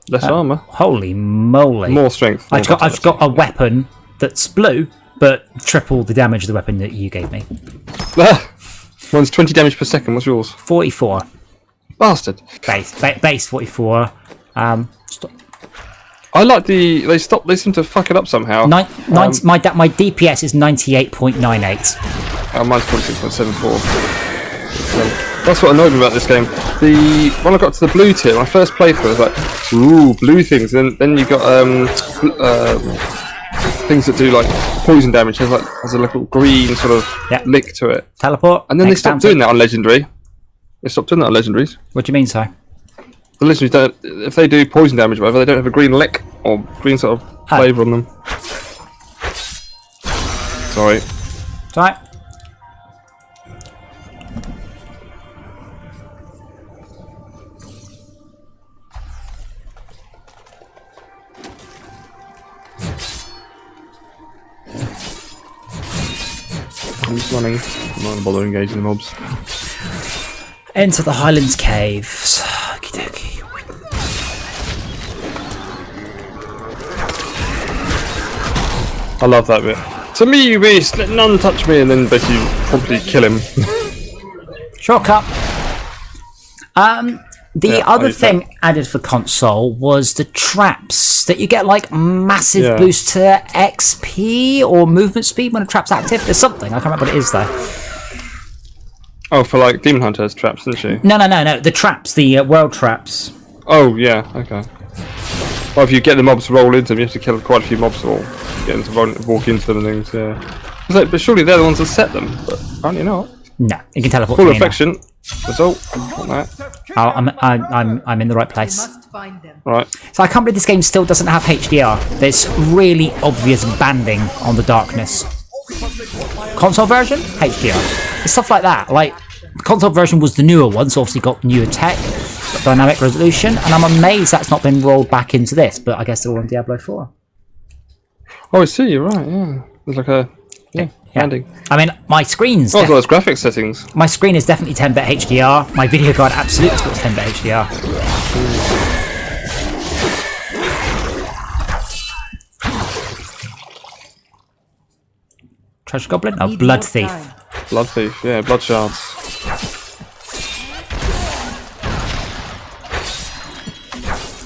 Less armor.
Holy moly!
More strength.
I've got a weapon that's blue, but triple the damage of the weapon that you gave me.
One's 20 damage per second. What's yours?
44.
Bastard.
Base 44.
I like they seem to fuck it up somehow.
My DPS is 98.98.
Mine's 46.74. That's what annoyed me about this game. When I got to the blue tier, my first playthrough, I was like, ooh, blue things. Then you got things that do like poison damage. Has a little green sort of lick to it.
Teleport.
And then they stopped doing that on legendary. They stopped doing that on legendaries.
What do you mean, Si?
The legendaries don't. If they do poison damage, or whatever, they don't have a green lick or green sort of flavour on them. Sorry.
It's alright.
I'm just running. I'm not going to bother engaging the mobs.
Enter the Highlands caves. Okie dokie.
I love that bit. To me, you beast, let none touch me, and then basically promptly kill him.
Shortcut. The
Yeah,
other
I-
thing added for console was the traps that you get like massive
Yeah.
boost to XP or movement speed when a trap's active. There's something I can't remember what it is though.
Oh, for like Demon Hunter's traps, didn't she?
No. The traps, the world traps.
Oh, yeah, okay. Well, if you get the mobs to roll into them, you have to kill quite a few mobs or get them to walk into them and things, yeah. It's like, but surely they're the ones that set them, but apparently not.
No, you can teleport.
Full
to me now.
affection. Result. Want that.
Oh, I'm in the right place.
Must find them.
Right.
So I can't believe this game still doesn't have HDR. There's really obvious banding on the darkness. Console version, HDR. It's stuff like that. Like, the console version was the newer one, so obviously got newer tech, got dynamic resolution, and I'm amazed that's not been rolled back into this, but I guess they're all on Diablo 4.
Oh, I see, you're right, yeah. There's like a... Yeah, landing.
I mean, my screen's...
Oh, as well as graphics settings.
my screen is definitely 10-bit HDR. My video card absolutely got 10-bit HDR. Treasure Goblin? Oh,
Need
Blood
more
Thief.
time.
Blood Thief, yeah, blood shards.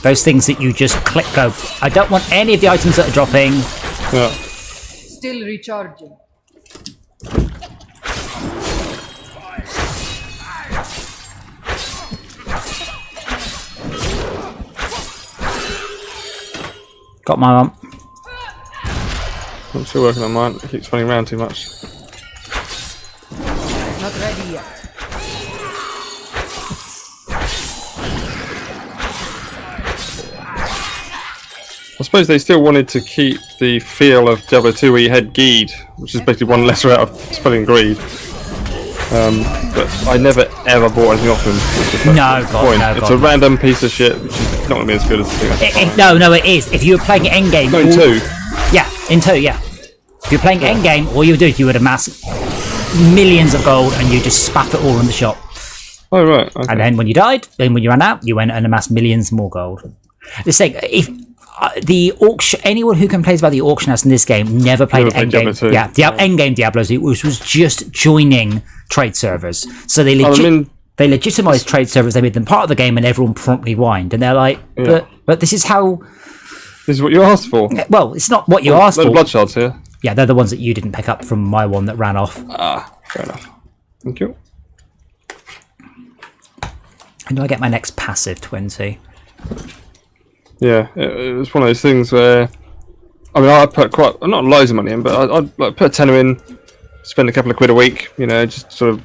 Those things that you just click go. I don't want any of the items that are dropping.
Yeah.
Still recharging.
Got my one.
I'm still working on mine. It keeps running around too much.
Not ready yet.
I suppose they still wanted to keep the feel of Diablo 2 where you had Greed, which is basically one lesser out of spelling greed. But I never ever bought anything off them. It's just like
No,
the
God,
point.
no,
It's
God.
a random piece of shit, which is not going to be as good as the thing.
No, it is. If you were playing endgame,
No, in 2.
yeah, in 2, yeah. If you're playing endgame, all you would do is you would amass millions of gold and you just spat it all in the shop.
Oh, right. Okay.
And then when you died, then when you ran out, you went and amassed millions more gold. This thing, if the auction, anyone who complains about the auction house in this game never played
Never played Diablo
endgame.
2.
Yeah, endgame Diablos, which was just joining trade servers. So they they legitimized trade servers. They made them part of the game, and everyone promptly whined. And they're like, but this is how.
This is what you asked for.
Well, it's not what you asked
Load
for.
of blood shards here.
Yeah, they're the ones that you didn't pick up from my one that ran off.
Ah, fair enough. Thank you.
And do I get my next passive 20?
Yeah, it was one of those things where, I mean, I put not loads of money in, but I'd like, put a tenner in, spend a couple of quid a week, you know, just sort of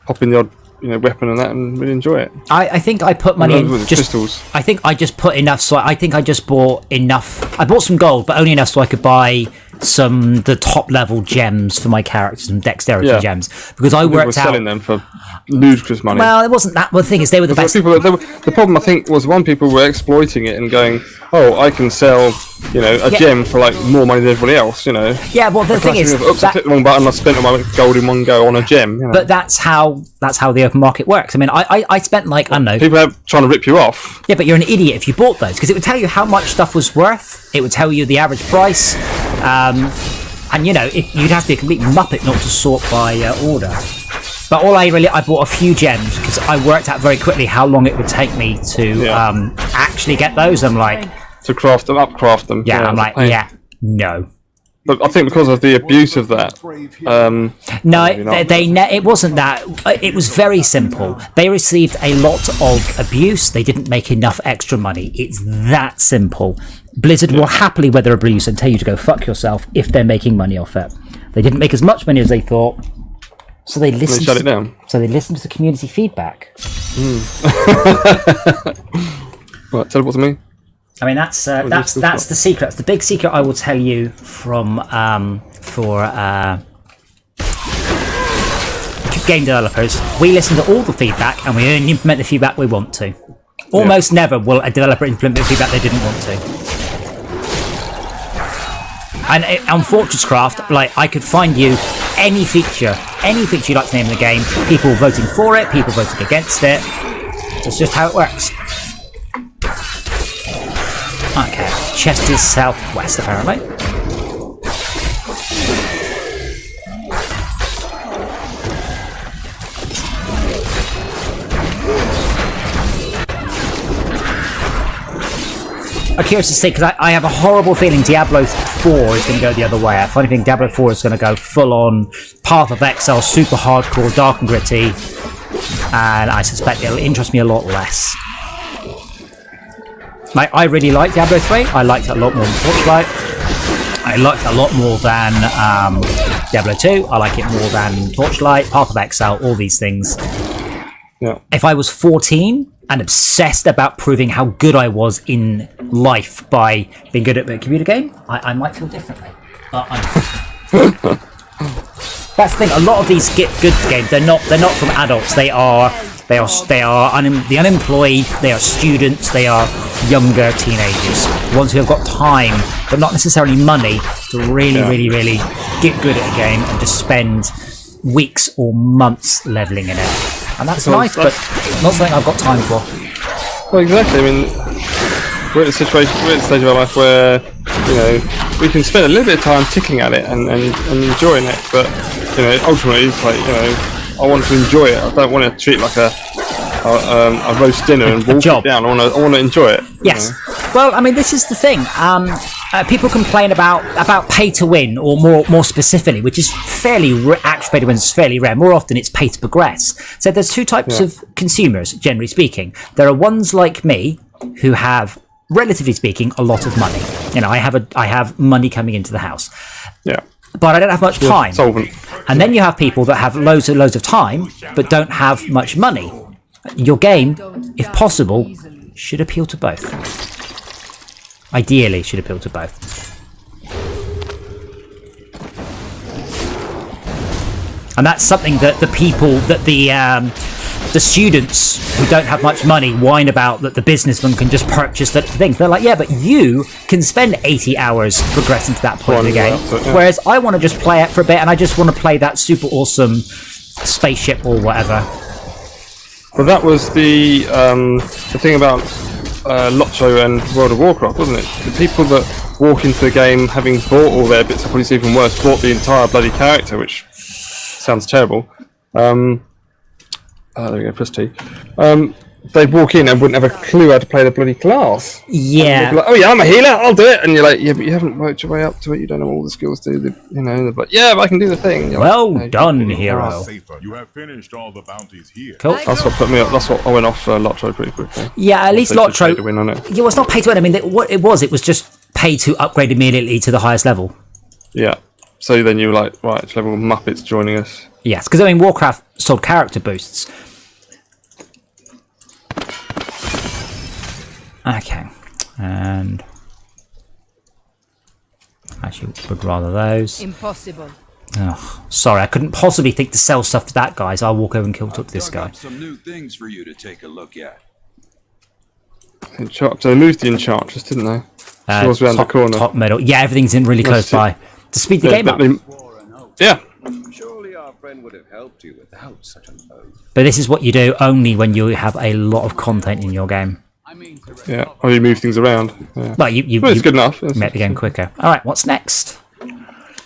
pop in the odd, you know, weapon and that, and really enjoy it.
I think I put money in
With the
just.
crystals.
I think I just put enough, so I think I just bought enough. I bought some gold, but only enough so I could buy the top level gems for my characters and dexterity
Yeah.
gems, because I
People were
worked out.
selling them for ludicrous money.
Well, it wasn't that. Well, the thing is, they were the
Because
best.
the problem I think was people were exploiting it and going, oh, I can sell, you know, a
Yeah.
gem for like more money than everybody else, you know.
Yeah, well, the thing is,
oops, I clicked the wrong button. I spent all my gold in one go on a gem. You know?
but that's how the open market works. I mean, I spent like, I don't know.
People are trying to rip you off.
Yeah, but you're an idiot if you bought those, because it would tell you how much stuff was worth. It would tell you the average price. And you know, you'd have to be a complete muppet not to sort by order. But I bought a few gems because I worked out very quickly how long it would take me to actually get those. I'm like,
To craft them, upcraft them.
yeah, I'm
it's a
like,
pain.
yeah, no.
But I think because of the abuse of that,
No,
maybe not.
it wasn't that. It was very simple. They received a lot of abuse. They didn't make enough extra money. It's that simple. Blizzard will happily weather abuse and tell you to go fuck yourself if they're making money off it. They didn't make as much money as they thought, so they listened.
shut it down.
So they listened to the community feedback.
Right, teleport to me.
I mean, that's the secret. That's the big secret I will tell you from game developers, we listen to all the feedback and we only implement the feedback we want to. Almost never will a developer implement the feedback they didn't want to. And on Fortresscraft, like, I could find you any feature you like to name in the game. People voting for it, people voting against it. That's just how it works. Okay, chest is southwest apparently. I'm curious to see, because I have a horrible feeling Diablo 4 is going to go the other way. I funny think Diablo 4 is going to go full on Path of Exile, super hardcore, dark and gritty, and I suspect it'll interest me a lot less. Like, I really like Diablo 3. I liked it a lot more than Torchlight. I liked it a lot more than Diablo 2. I like it more than Torchlight, Path of Exile, all these things.
Yeah.
If I was 14 and obsessed about proving how good I was in life by being good at a computer game, I might feel differently. That's the thing. A lot of these good games, they're not from adults. They are the unemployed. They are students. They are younger teenagers, ones who have got time but not necessarily money to really get good at a game and just spend weeks or months leveling in it. And that's nice, but not something I've got time for.
Well, exactly. I mean, we're at a situation, we're at a stage of our life where, you know, we can spend a little bit of time tickling at it and enjoying it, but, you know, ultimately it's like, you know, I want to enjoy it. I don't want to treat it like a roast dinner and wolf it down. I want to enjoy it.
Yes. Know? Well, I mean, this is the thing. People complain about pay to win, or more specifically, which is actually pay to win is fairly rare. More often, it's pay to progress. So there's two types of consumers, generally speaking. There are ones like me who have, relatively speaking, a lot of money. You know, I have money coming into the house. Yeah. But I don't have much time.
Solvent.
And then you have people that have loads of time, but don't have much money. Your game, if possible, should appeal to both. Ideally, should appeal to both. And that's something that the people, that the students who don't have much money whine about, that the businessman can just purchase the things. They're like, yeah, but you can spend 80 hours progressing to that point of the game. Whereas I want to just play it for a bit, and I just want to play that super awesome spaceship or whatever.
Well, that was the thing about Lotto and World of Warcraft, wasn't it? The people that walk into the game having bought all their bits, or probably even worse, bought the entire bloody character, which sounds terrible. There we go, press T. They'd walk in and wouldn't have a clue how to play the bloody class.
Yeah.
Like, oh yeah, I'm a healer, I'll do it. And you're like, yeah, but you haven't worked your way up to it. You don't know all the skills to do. You know, but yeah, but I can do the thing.
Well done, hero.
You have finished all the bounties here.
Cool.
That's what put me up. That's what I went off Lotto pretty quickly.
Yeah, at least Lotto.
Pay to win on it.
Yeah, well, it's not pay to win. I mean, what it was just pay to upgrade immediately to the highest level.
Yeah. So then you were like, right, it's level Muppets joining us.
Yes, because I mean, Warcraft sold character boosts. Okay, and actually would rather those.
Impossible.
Oh, sorry, I couldn't possibly think to sell stuff to that guy, so I'll walk over and talk to this guy.
Some new things for you to take a look at.
So they moved the Enchantress, didn't they? She was around the corner.
Top middle. Yeah, everything's in really close by. To speed the game up.
Yeah.
Surely our friend would have helped you without such an oath.
But this is what you do only when you have a lot of content in your game.
Yeah, or you move things around. Yeah.
Well,
it's good enough.
Make the game quicker. All right, what's next?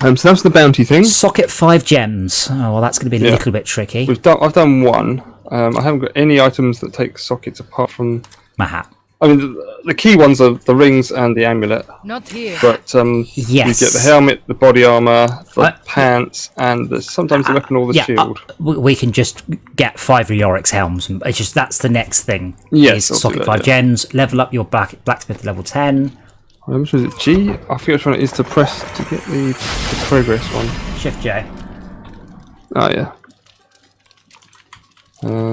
So that's the bounty thing.
Socket 5 gems. Oh, well, that's going to be a little bit tricky.
I've done one. I haven't got any items that take sockets apart from
my hat.
I mean, the key ones are the rings and the amulet.
Not here.
But
yes.
You get the helmet, the body armor, the pants, and sometimes the weapon or the shield.
We can just get 5 of Yorick's helms. It's just that's the next thing.
Yes,
socket 5 gems. Level up your blacksmith to level 10.
How much was it? G? I forget which one it is to press to get the progress one.
Shift J.
Oh yeah.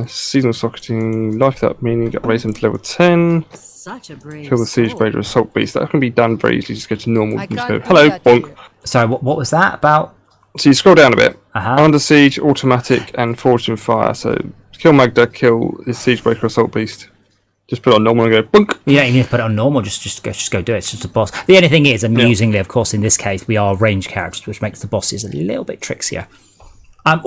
Seasonal socketing, life up meaning, got raised to level 10.
Such a brave
Kill the siege raider, assault beast. That can be done very easily. Just go to normal.
I
Just
can't
go, hello,
do that
bonk.
Sorry, what was that about?
So you scroll down a bit, Under Siege, Automatic, and Forged in Fire. So kill Magda, kill his Siegebreaker Assault Beast. Just put it on normal and go bunk.
You don't even need to put it on normal. Just go do it. It's just a boss. The only thing is, amusingly, of course, in this case, we are ranged characters, which makes the bosses a little bit trickier. Let's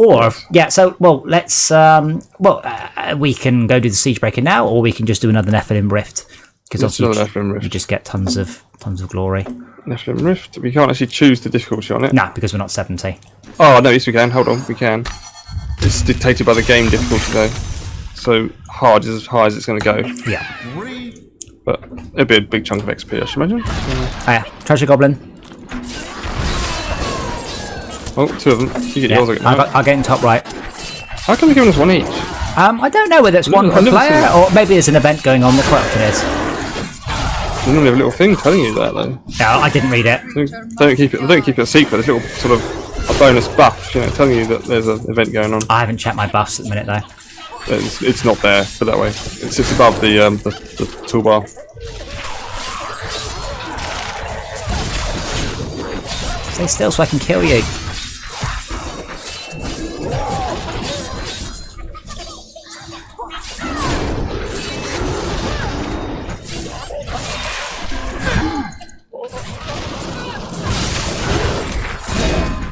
we can go do the Siegebreaker now, or we can just do another Nephilim Rift, because obviously you just get tons of glory.
Nephilim Rift. We can't actually choose the difficulty on it.
Nah, because we're not 70.
Oh no, yes we can. Hold on, we can. It's dictated by the game difficulty though. So hard is as high as it's going to go.
Yeah.
But it'll be a big chunk of XP, I should imagine.
Treasure Goblin.
Oh, 2 of them. You get yours again.
I'll get in top right.
How come they're giving us 1 each?
I don't know whether it's one per player, or maybe there's an event going on. The quite often is.
There's normally a little thing telling you that though.
No, I didn't read it.
Don't keep it a secret. There's a little sort of a bonus buff, telling you that there's an event going on.
I haven't checked my buffs at the minute though.
It's not there, put that way. It sits above the toolbar.
Stay still so I can kill you.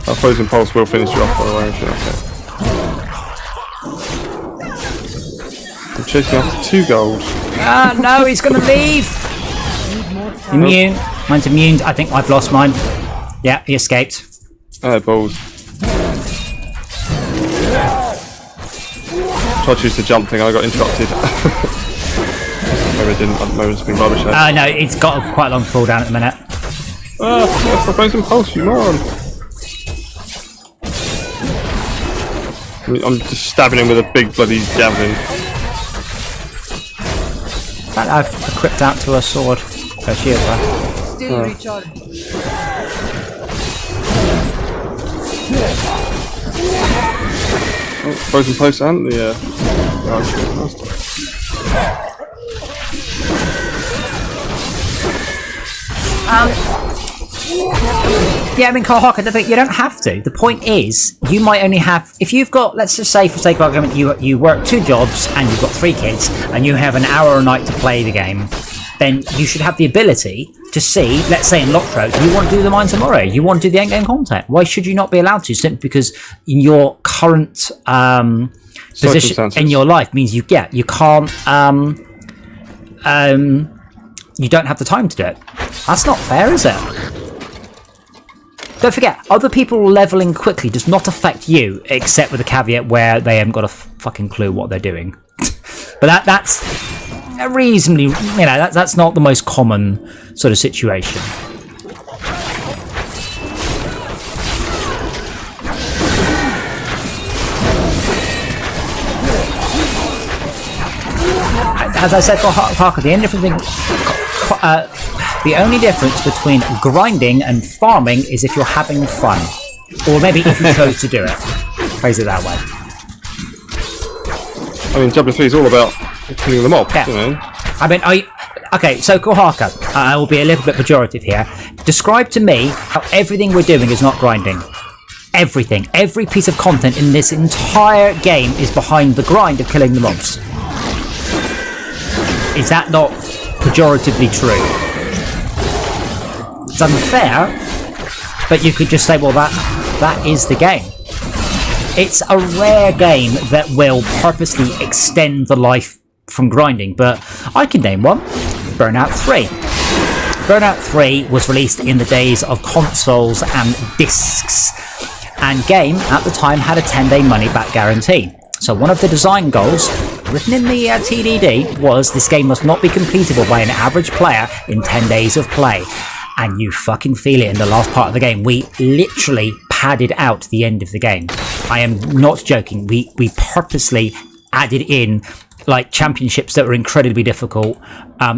Our Frozen Pulse will finish you off by the way. Okay. I'm chasing after 2 gold.
Ah, no, he's gonna leave! Immune. Mine's immune. I think I've lost mine. Yeah, he escaped.
Balls. Tried to use the jump thing, I got interrupted. Maybe I didn't, maybe it's been rubbish.
No, it's got quite a long cooldown at the minute.
That's the Frozen Pulse, you moron! I'm just stabbing him with a big bloody javelin.
I've equipped out to a sword. A shield, right?
Still recharging.
Frozen Post and the
Yeah, I mean, Carl Hawker, you don't have to. The point is, you might only have, if you've got, let's just say for sake of argument, you work 2 jobs and you've got 3 kids and you have an hour a night to play the game, then you should have the ability to see, let's say in LockDown, you want to do the mine tomorrow, you want to do the endgame content. Why should you not be allowed to? Simply because in your current position in your life means you can't, you don't have the time to do it. That's not fair, is it? Don't forget, other people leveling quickly does not affect you, except with a caveat where they haven't got a fucking clue what they're doing. But that's a reasonably, that's not the most common sort of situation. As I said for Parker, the only difference between grinding and farming is if you're having fun. Or maybe if you chose to do it. Phrase it that way.
I mean, Diablo 3 is all about killing them off,
yeah. I mean, okay, so Kohaka, I will be a little bit pejorative here. Describe to me how everything we're doing is not grinding. Everything. Every piece of content in this entire game is behind the grind of killing the mobs. Is that not pejoratively true? It's unfair, but you could just say, well, that is the game. It's a rare game that will purposely extend the life from grinding, but I can name one. Burnout 3. Burnout 3 was released in the days of consoles and discs, and game at the time had a 10-day money-back guarantee. So one of the design goals, written in the TDD, was this game must not be completable by an average player in 10 days of play. And you fucking feel it in the last part of the game. We literally padded out the end of the game. I am not joking. We purposely added in like championships that were incredibly difficult,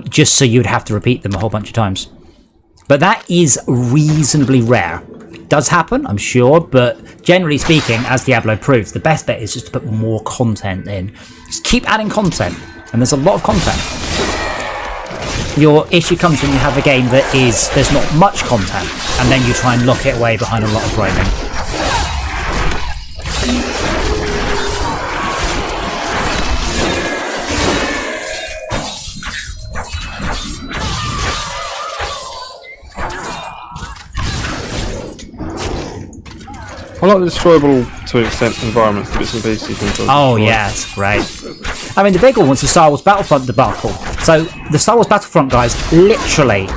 just so you'd have to repeat them a whole bunch of times. But that is reasonably rare. It does happen, I'm sure, but generally speaking, as Diablo proves, the best bet is just to put more content in. Just keep adding content, and there's a lot of content. Your issue comes when you have a game that there's not much content, and then you try and lock it away behind a lot of grinding.
I like the destroyable, to an extent, environments, the bits and pieces you can sort of
Oh
destroy.
yeah, it's great. I mean, the big one was the Star Wars Battlefront debacle. So the Star Wars Battlefront guys literally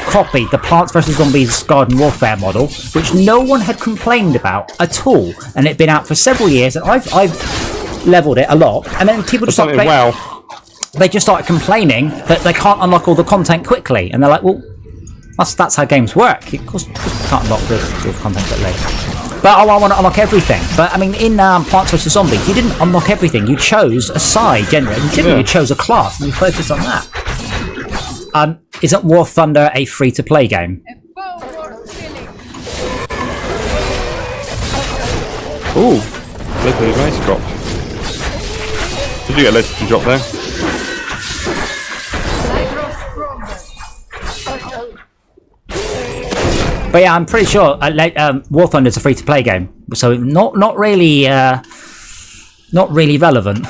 copied the Plants vs Zombies Garden Warfare model, which no one had complained about at all, and it'd been out for several years, and I've leveled it a lot, and then people just started
WoW.
they just started complaining that they can't unlock all the content quickly, and they're like, well, that's how games work. Of course, you can't unlock the content quickly. But I want to unlock everything. But I mean, in Plants vs Zombies, you didn't unlock everything. You chose a side generally. You chose a class, and you focused on that. Isn't War Thunder a free-to-play game?
A bow for killing.
Ooh, legendary mace drop. Did you get a legendary drop there?
I grow stronger.
But yeah, I'm pretty sure War Thunder is a free-to-play game, so not really relevant.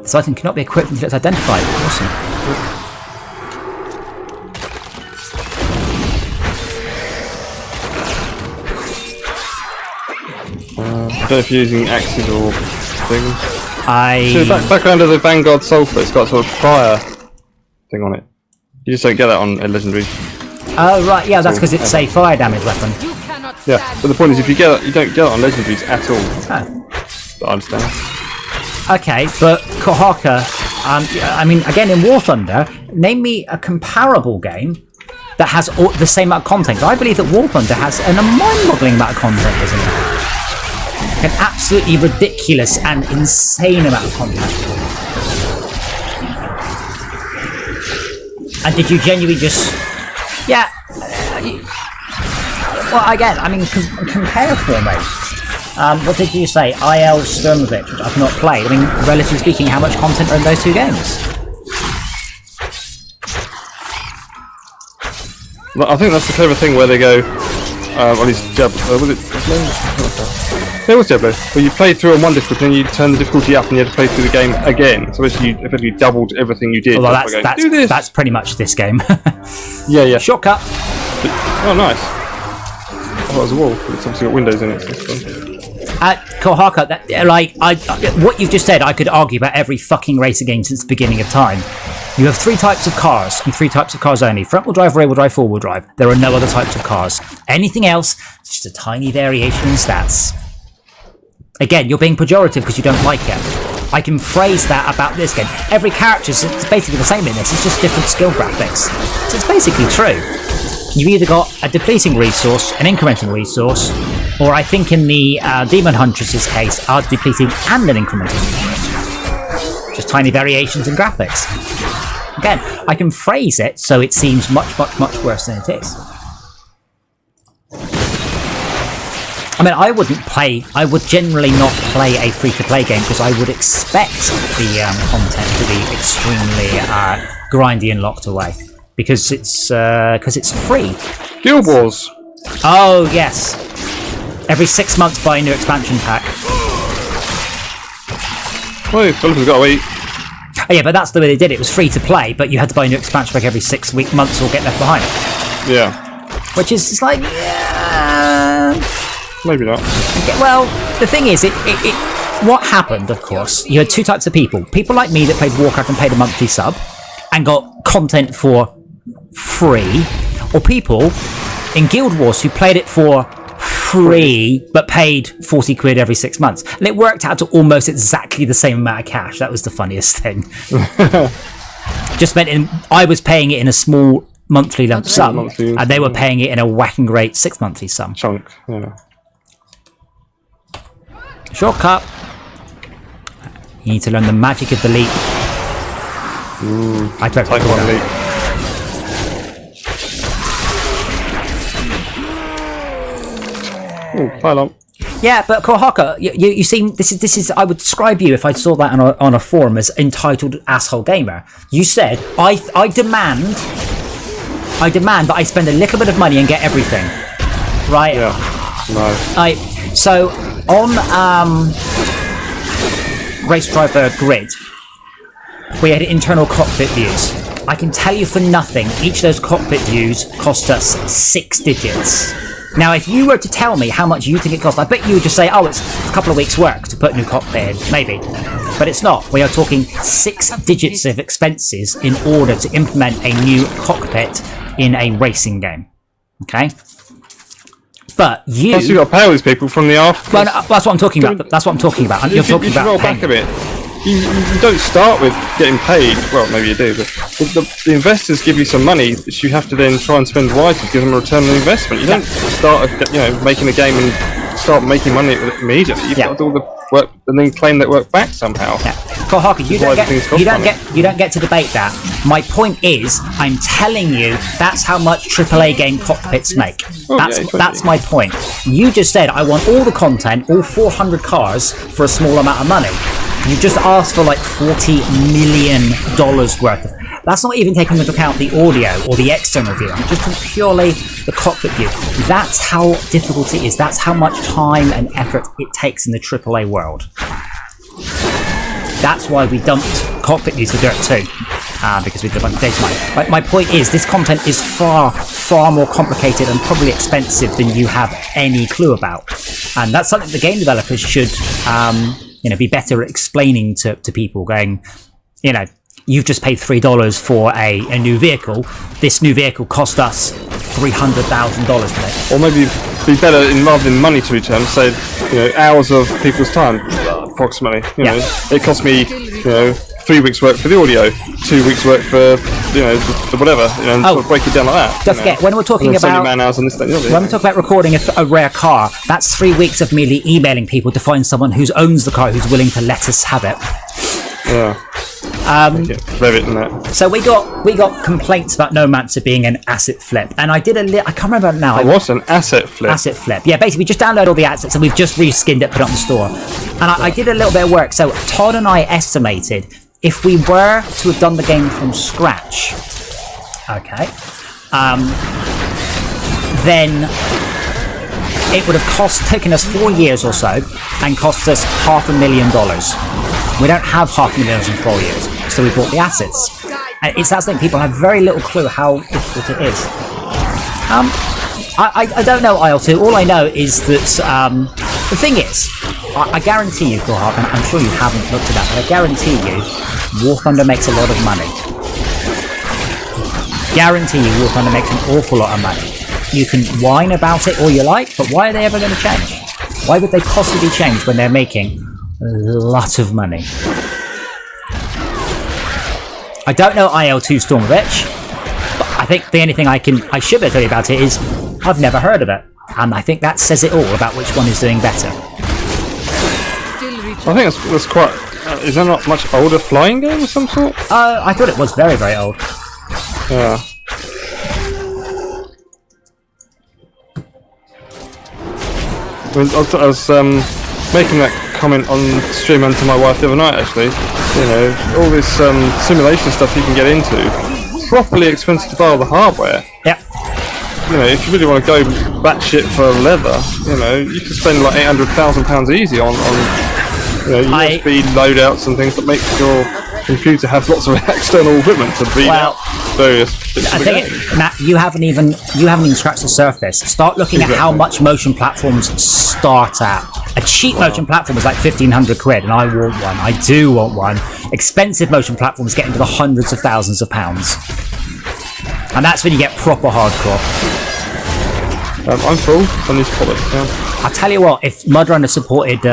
This item cannot be equipped until it's identified. Awesome.
I don't know if you're using axes or things. So the background of the Vanguard Sulphur, it's got sort of fire thing on it. You just don't get that on a legendary.
Oh right, yeah, that's because it's a fire damage weapon.
You cannot
Yeah,
stand
but the point is, if you get it, you don't get it on legendaries at all.
Oh.
But I understand.
Okay, but Kohaka, I mean, again, in War Thunder, name me a comparable game that has the same amount of content. I believe that War Thunder has a mind-boggling amount of content, doesn't it? An absolutely ridiculous and insane amount of content. And did you genuinely just... Yeah. Well, again, I mean, compare for me. What did you say? IL Sturmovich, which I've not played. I mean, relatively speaking, how much content are in those two games?
Well, I think that's the clever thing where they go, at least Diablo, was it? It was Diablo, where you played through on one difficulty and you turn the difficulty up and you had to play through the game again. So basically you effectively doubled everything you did.
Well,
Do this.
that's pretty much this game.
Yeah.
Shortcut.
Oh, nice. I thought it was a wall, but it's obviously got windows in it. So it's fun.
Kohaka, what you've just said, I could argue about every fucking racing game since the beginning of time. You have three types of cars, and three types of cars only. Front-wheel drive, rear-wheel drive, four-wheel drive. There are no other types of cars. Anything else, it's just a tiny variation in stats. Again, you're being pejorative because you don't like it. I can phrase that about this game. Every character is basically the same in this, it's just different skill graphics. So it's basically true. You've either got a depleting resource, an incrementing resource, or I think in the Demon Huntress's case, are depleting and an incrementing resource. Just tiny variations in graphics. Again, I can phrase it so it seems much, much, much worse than it is. I mean, I would generally not play a free-to-play game because I would expect the content to be extremely grindy and locked away. Because it's free.
Guild Wars.
Oh, yes. Every 6 months buy a new expansion pack.
Oh, developers got to wait.
Oh, yeah, but that's the way they did it. It was free to play, but you had to buy a new expansion pack every 6 months or get left behind.
Yeah.
Which is it's like, yeah.
Maybe not.
Okay, well, the thing is, what happened, of course, you had two types of people. People like me that played Warcraft and paid a monthly sub and got content for free, or people in Guild Wars who played it for free but paid 40 quid every 6 months. And it worked out to almost exactly the same amount of cash. That was the funniest thing. Just meant I was paying it in a small monthly lump sum, and they were paying it in a whacking great 6 monthly sum.
Chunk, yeah.
Shortcut. You need to learn the magic of the leap.
Ooh,
I don't
type 1 leap. Ooh, pylon.
Yeah, but Kohaka, you seem this is I would describe you if I saw that on a forum as entitled asshole gamer. You said I demand I demand that I spend a little bit of money and get everything. Right?
Yeah. No.
So on Race Driver Grid, we had internal cockpit views. I can tell you for nothing, each of those cockpit views cost us 6 digits. Now, if you were to tell me how much you think it cost, I bet you would just say, oh, it's a couple of weeks' work to put a new cockpit in, maybe. But it's not. We are talking 6 digits of expenses in order to implement a new cockpit in a racing game. Okay? But you...
Plus, you've got to pay all these people from the after.
Well, no, that's what I'm talking about. That's what I'm talking about. You're talking about
roll back a bit. You don't start with getting paid. Well, maybe you do, but the investors give you some money that you have to then try and spend wisely to give them a return on investment. You don't start, making a game and start making money immediately. You've got to do all the work and then claim that work back somehow.
Yeah. Hockey, you don't get to debate that. My point is, I'm telling you, that's how much AAA game cockpits make. That's my point. You just said I want all the content, all 400 cars for a small amount of money. You just asked for like $40 million worth of. That's not even taking into account the audio or the external view. I'm just purely the cockpit view. That's how difficult it is. That's how much time and effort it takes in the AAA world. That's why we dumped cockpit views for Dirt 2. Because we did a bunch of data mining. My point is, this content is far, far more complicated and probably expensive than you have any clue about. And that's something the game developers should be better at explaining to people, going, you've just paid $3 for a new vehicle. This new vehicle cost us $300,000 today.
Or maybe be better rather than money to return, say, hours of people's time, approximately. It cost me, 3 weeks' work for the audio, 2 weeks' work for, the whatever, and sort of break it down like that.
Don't forget, when we're talking about
man-hours and this thing,
when we talk about recording a rare car, that's 3 weeks of merely emailing people to find someone who owns the car who's willing to let us have it.
Yeah. Revit and that.
So we got complaints about Nomancer being an asset flip, and I did I can't remember now.
What's an asset flip?
Asset flip. Yeah, basically we just download all the assets and we've just reskinned it, put it on the store. And I did a little bit of work. So Todd and I estimated if we were to have done the game from scratch, okay, then it would have taken us 4 years or so and cost us $500,000. We don't have $500,000 in 4 years, so we bought the assets. And it's that thing, people have very little clue how difficult it is. I don't know IL2, all I know is that, the thing is, I guarantee you, Corhawk, and I'm sure you haven't looked at that, but I guarantee you, War Thunder makes a lot of money. Guarantee you, War Thunder makes an awful lot of money. You can whine about it all you like, but why are they ever going to change? Why would they possibly change when they're making a lot of money? I don't know IL2 Stormovich, but I think the only thing I should tell you about it is I've never heard of it, and I think that says it all about which one is doing better.
I think that's quite. Is that not much older flying game of some sort?
I thought it was very, very old.
Yeah. I was making that comment on stream to my wife the other night, actually. All this simulation stuff you can get into, properly expensive to buy all the hardware.
Yeah.
If you really want to go batshit for leather, you can spend like £800,000 easy on USB loadouts and things that make your computer have lots of external equipment to beat out various bits
I
of
think
the game.
Matt, you haven't even scratched the surface. Start looking at how much motion platforms start at. A cheap motion platform is like £1,500, and I want one. I do want one. Expensive motion platforms get into the hundreds of thousands of pounds, and that's when you get proper hardcore.
I'm full. I need to pop it down.
I'll tell you what, if Mudrunner supported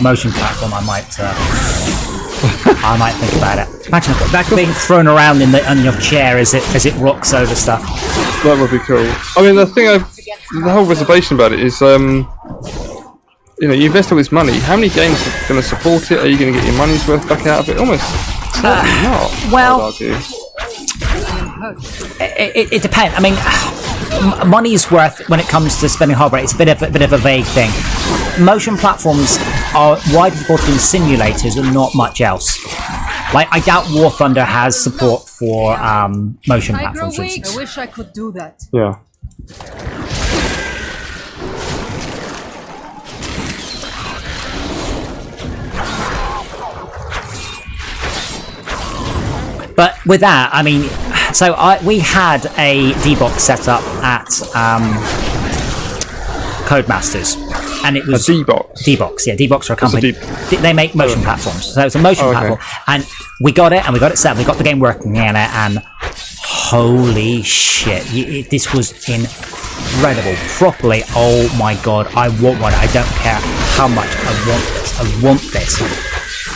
motion platform, I might think about it. Imagine that being thrown around on your chair as it rocks over stuff.
That would be cool. I mean, the whole reservation about it is, you invest all this money. How many games are going to support it? Are you going to get your money's worth back out of it? Almost certainly not.
Well,
I'd argue.
It depends. I mean, money's worth when it comes to spending hardware. It's a bit of a vague thing. Motion platforms are widely supported in simulators and not much else. Like, I doubt War Thunder has support for motion
I grow
platforms, for
weak.
instance.
I wish I could do that.
Yeah.
But with that, I mean, so we had a D-Box set up at Codemasters, and it was
A D-Box?
D-Box, yeah, D-Box are a company. They make motion platforms, so it's a motion
okay.
platform, and we got it set, we got the game working in it, and holy shit, this was incredible, properly. Oh my god, I want one. I don't care how much I want this.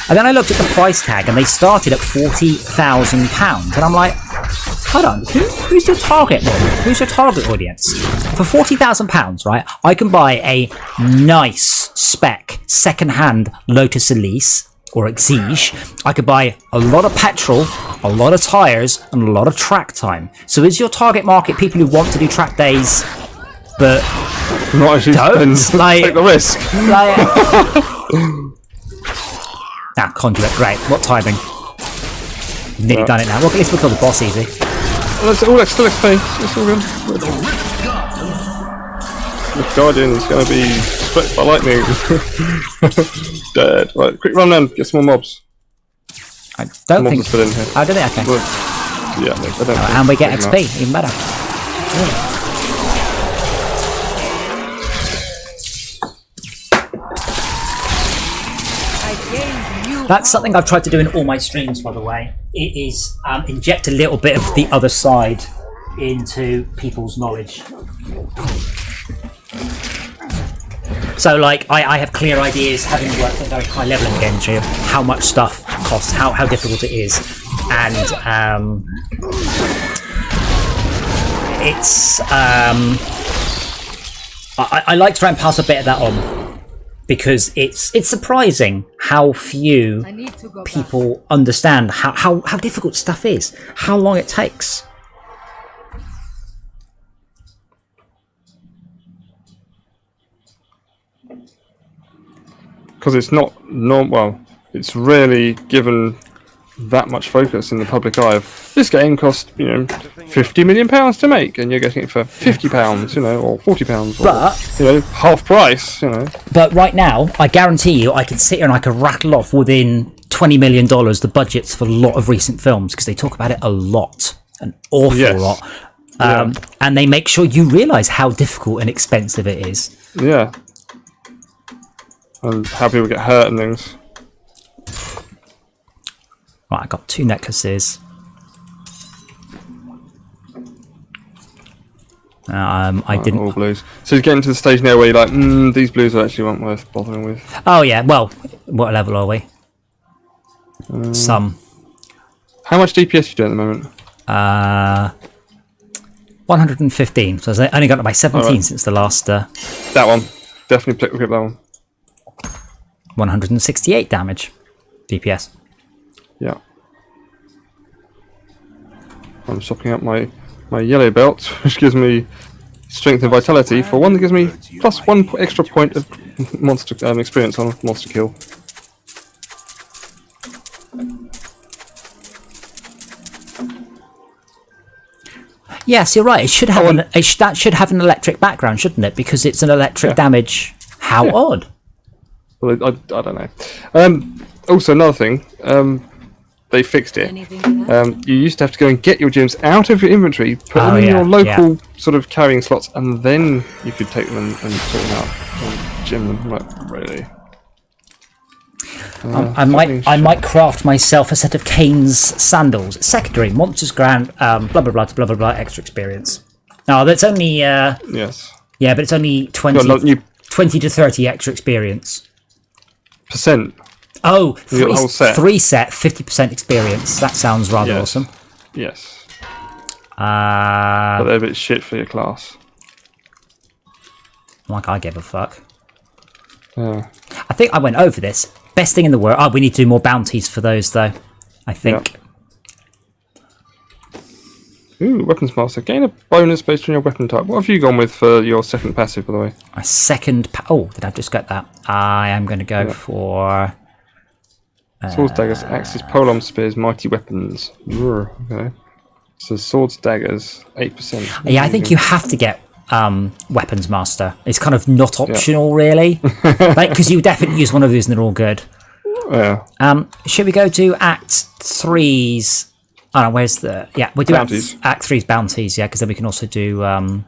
And then I looked at the price tag, and they started at £40,000, and I'm like, hold on, who's your target one? Who's your target audience? For £40,000, right, I can buy a nice spec second-hand Lotus Elise or Exige. I could buy a lot of petrol, a lot of tyres, and a lot of track time. So is your target market people who want to do track days, but
Not actually
don't
take the risk.
Conduit, great. What timing? Nearly done it now. Well, at least we'll kill the boss easy.
Well, it's all still XP. It's all good. The Guardian is going to be split by lightning. Dead. Right, quick run then. Get some more mobs.
I don't
Mobs
think.
are still in here.
Oh, did it? Okay.
Well, yeah, I don't think
And we get
it's
XP, even better.
I gained new.
That's something I've tried to do in all my streams, by the way. It is inject a little bit of the other side into people's knowledge. So, like, I have clear ideas, having worked at a very high level in the game industry, of how much stuff costs, how difficult it is, and it's I like to try and pass a bit of that on, because it's surprising how few
I need to go back.
people understand how difficult stuff is, how long it takes.
because it's not well, it's rarely given that much focus in the public eye. Of this game cost, you know, £50 million to make, and you're getting it for £50, you know, or £40, or
But-
you know, half price, you know.
But right now, I guarantee you, I could sit here and I could rattle off within $20 million the budgets for a lot of recent films, because they talk about it a lot, an awful
Yes.
lot. And they make sure you realise how difficult and expensive it is.
Yeah. And how people get hurt and things.
Right, I got 2 necklaces. I didn't.
All blues. So you're getting to the stage now where you're like, these blues are actually weren't worth bothering with.
Oh yeah. Well, what level are we? Some.
How much DPS you do at the moment?
115. So I only got up by 17
Alright.
since the last.
That one. Definitely pick that one.
168 damage. DPS.
Yeah. I'm swapping up my yellow belt, which gives me strength and vitality, for one that gives me plus 1 extra point of monster experience on monster kill.
Yes, you're right. It should have that should have an electric background, shouldn't it? Because it's an electric damage. How odd.
Well, I don't know. Also, another thing, they fixed it.
Anything else?
You used to have to go and get your gems out of your inventory, put them in your local sort of carrying slots, and then you could take them and sort them out and gem them. Like, really?
I might craft myself a set of Kane's sandals. Secondary, monsters grant, blah blah blah blah blah blah extra experience. No, that's only
Yes.
yeah, but it's only 20 to 30 extra experience.
Percent.
Oh,
You got the whole set.
3 set, 50% experience. That sounds rather
Yes.
awesome.
Yes. But they're a bit shit for your class.
Like I give a fuck.
Yeah.
I think I went over this. Best thing in the world. Oh, we need to do more bounties for those, though. I think.
Ooh, weapons master. Gain a bonus based on your weapon type. What have you gone with for your second passive, by the way?
My second. Oh, did I just get that? I am going to go for
Swords, daggers, axes, polearm spears, mighty weapons. Okay. So swords, daggers, 8%.
Yeah, I think you have to get weapons master. It's kind of not optional, really, because you definitely use one of these and they're all good.
Yeah.
Should we go to Act 3's? Oh, no, where's the? Yeah, we do
Bounties.
Act 3's bounties. Yeah, because then we can also do. Oh,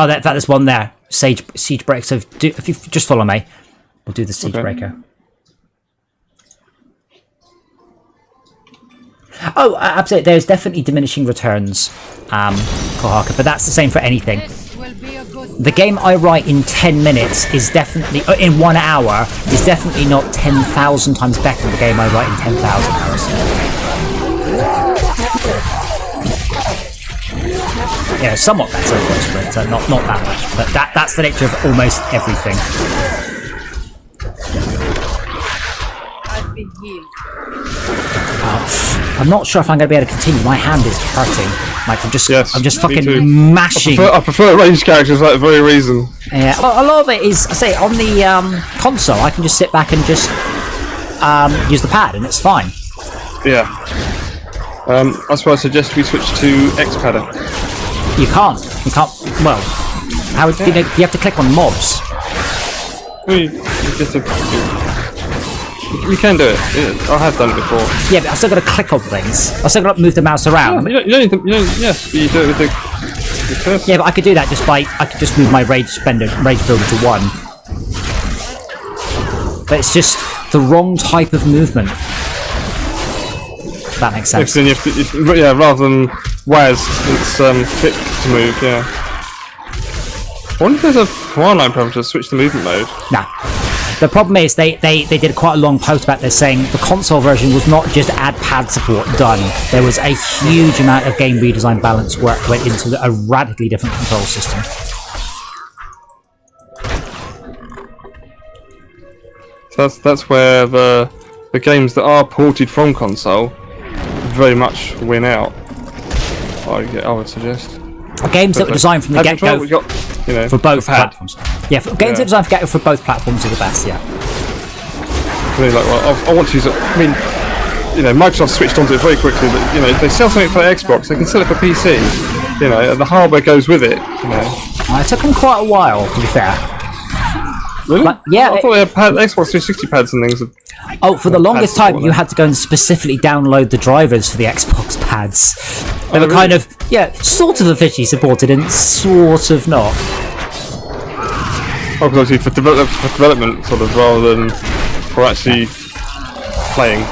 there's one there. Siege breaker. So if you just follow me, we'll do the siege breaker. Oh, absolutely. There's definitely diminishing returns, Kohaka, but that's the same for anything.
This will be a good
The game I write in 10 minutes is definitely, in 1 hour, is definitely not 10,000 times better than the game I write in 10,000 hours. Yeah, somewhat better, of course, but not that much. But that's the nature of almost everything.
I've been healed.
I'm not sure if I'm going to be able to continue. My hand is hurting. Like I'm just
Me
fucking
too.
mashing.
I prefer ranged characters for that very reason.
Yeah, a lot of it is. I say on the console, I can just sit back and just use the pad, and it's fine.
Yeah. That's why I suggest we switch to X-Padder.
You can't. Well, how you have to click on mobs.
You can do it. I have done it before.
Yeah, but I've still got to click on things. I've still got to move the mouse around.
You don't need to, yes, but you do it with the cursor.
Yeah, but I could do that just by I could just move my rage builder to 1. But it's just the wrong type of movement. That makes sense.
Then you have to, rather than WAS, it's click to move. Yeah. I wonder if there's a command line program to switch the movement mode.
Nah. The problem is they did quite a long post about this saying the console version was not just add pad support done. There was a huge amount of game redesign balance work went into a radically different control system.
So that's where the games that are ported from console very much win out. I would suggest.
Games that were designed from the get-go for both platforms. Yeah, games that were designed for get-go for both platforms are the best. Yeah.
Really, like, well, I want to use it. I mean, Microsoft switched onto it very quickly. But if they sell something for Xbox, they can sell it for PC. And the hardware goes with it.
It took them quite a while, to be fair.
Really?
But, yeah.
I thought they had Xbox 360 pads and things.
For the longest time, you had to go and specifically download the drivers for the Xbox pads. They were kind of, sort of officially supported and sort of not.
Oh, because obviously for development, sort of, rather than for actually playing.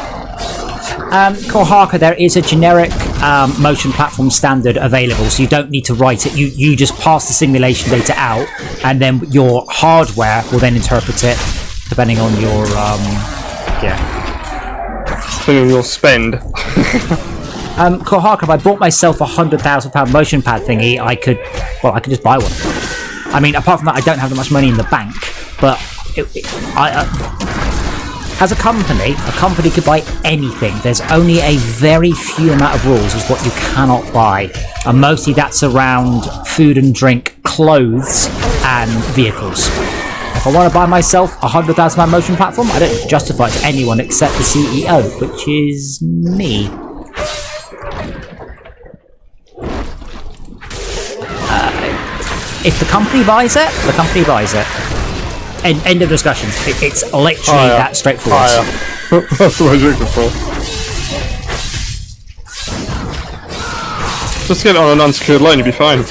Kohaka, there is a generic motion platform standard available, so you don't need to write it. You just pass the simulation data out, and then your hardware will then interpret it, depending on your
Depending on your spend.
Kohaka, if I bought myself a £100,000 motion pad thingy, I could just buy one. I mean, apart from that, I don't have that much money in the bank, but as a company could buy anything. There's only a very few amount of rules as what you cannot buy, and mostly that's around food and drink, clothes, and vehicles. If I want to buy myself a £100,000 motion platform, I don't have to justify it to anyone except the CEO, which is me. If the company buys it, the company buys it. End of discussion. It's literally that straightforward.
That's what I was looking for. Just get it on an unsecured loan, you'll be fine.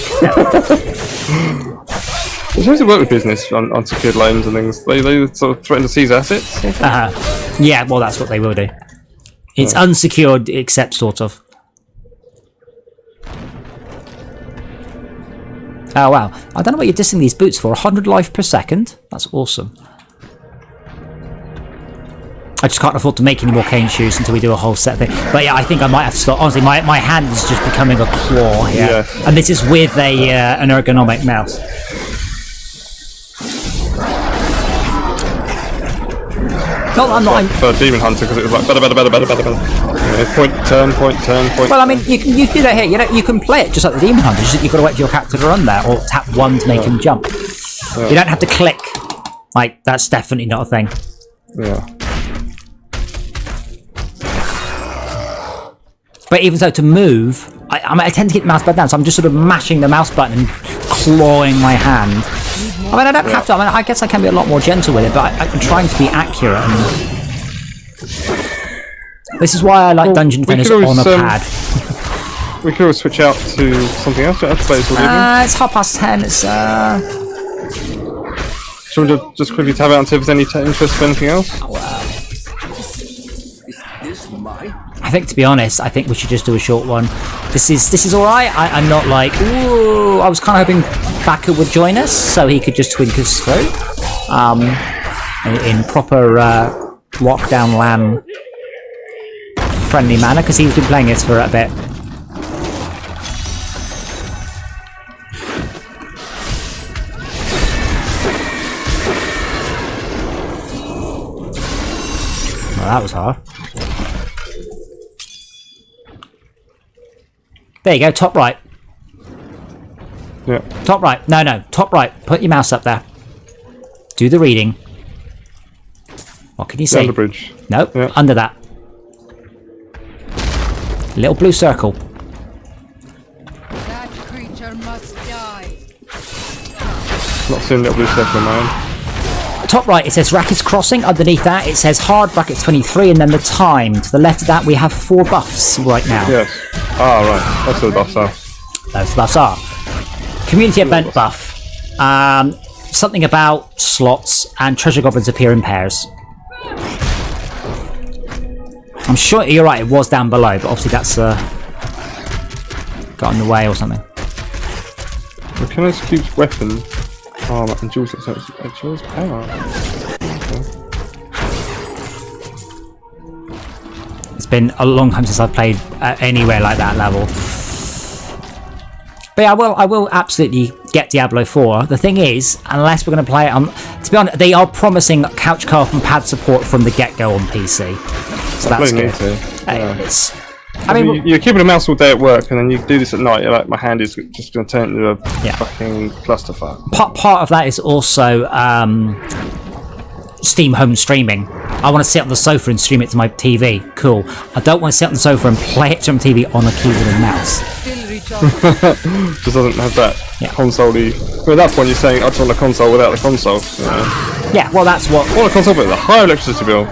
It's supposed to work with business on unsecured loans and things. They sort of threaten to seize assets.
Yeah, well, that's what they will do. It's unsecured, except sort of. Oh wow, I don't know what you're dissing these boots for. 100 life per second? That's awesome. I just can't afford to make any more cane shoes until we do a whole set thing. But yeah, I think I might have to stop. Honestly, my hand is just becoming a claw here. Yeah. And this is with an ergonomic mouse. No, I'm not.
For Demon Hunter, because it was like better. Point, turn.
Well, I mean, you can do that here. You can play it just like the Demon Hunter. You've got to wait for your character to run there, or tap 1 to make him jump. Yeah. You don't have to click. Like, that's definitely not a thing.
Yeah.
But even so, to move, I tend to keep the mouse button down, so I'm just sort of mashing the mouse button and clawing my hand. I mean, I don't have to. I mean, I guess I can be a lot more gentle with it, but I'm trying to be accurate. And this is why I like Dungeon Defenders on a pad.
We could always switch out to something else. It's
It's 10:30. It's
Should we just quickly tab out and see if there's any interest in anything else?
I think, to be honest, I think we should just do a short one. This is all right. I'm not like, ooh. I was kind of hoping Backer would join us so he could just twink us through, in proper lockdown LAN friendly manner, because he's been playing this for a bit. Well, that was hard. There you go, top right.
Yeah.
Top right. No, top right. Put your mouse up there. Do the reading. What can you see?
Down the bridge.
Nope,
Yeah.
under that. Little blue circle.
That creature must die.
Not seeing little blue circle in my own.
Top right, it says Rackets Crossing. Underneath that, it says hard brackets 23, and then the time. To the left of that, we have 4 buffs right now.
Yes. Ah, right. That's what the buffs are.
Those buffs are. Community event buff. Something about slots, and treasure goblins appear in pairs. I'm sure you're right, it was down below, but obviously that's got in the way or something.
Well, can I just keep weapon, armor, and jewels? So it's jewels power.
It's been a long time since I've played anywhere like that level. But yeah, I will absolutely get Diablo 4. The thing is, unless we're going to play it on... To be honest, they are promising couch co-op and pad support from the get-go on PC. So that's good. I mean,
you're keeping a mouse all day at work, and then you do this at night. You're like, my hand is just going to turn into a fucking clusterfuck.
Part of that is also Steam home streaming. I want to sit on the sofa and stream it to my TV. Cool. I don't want to sit on the sofa and play it to my TV on a keyboard and mouse.
Just doesn't have that console-y... Well, at that point you're saying, I just want a console without the console.
Yeah, well that's what...
I want a console with a higher electricity bill.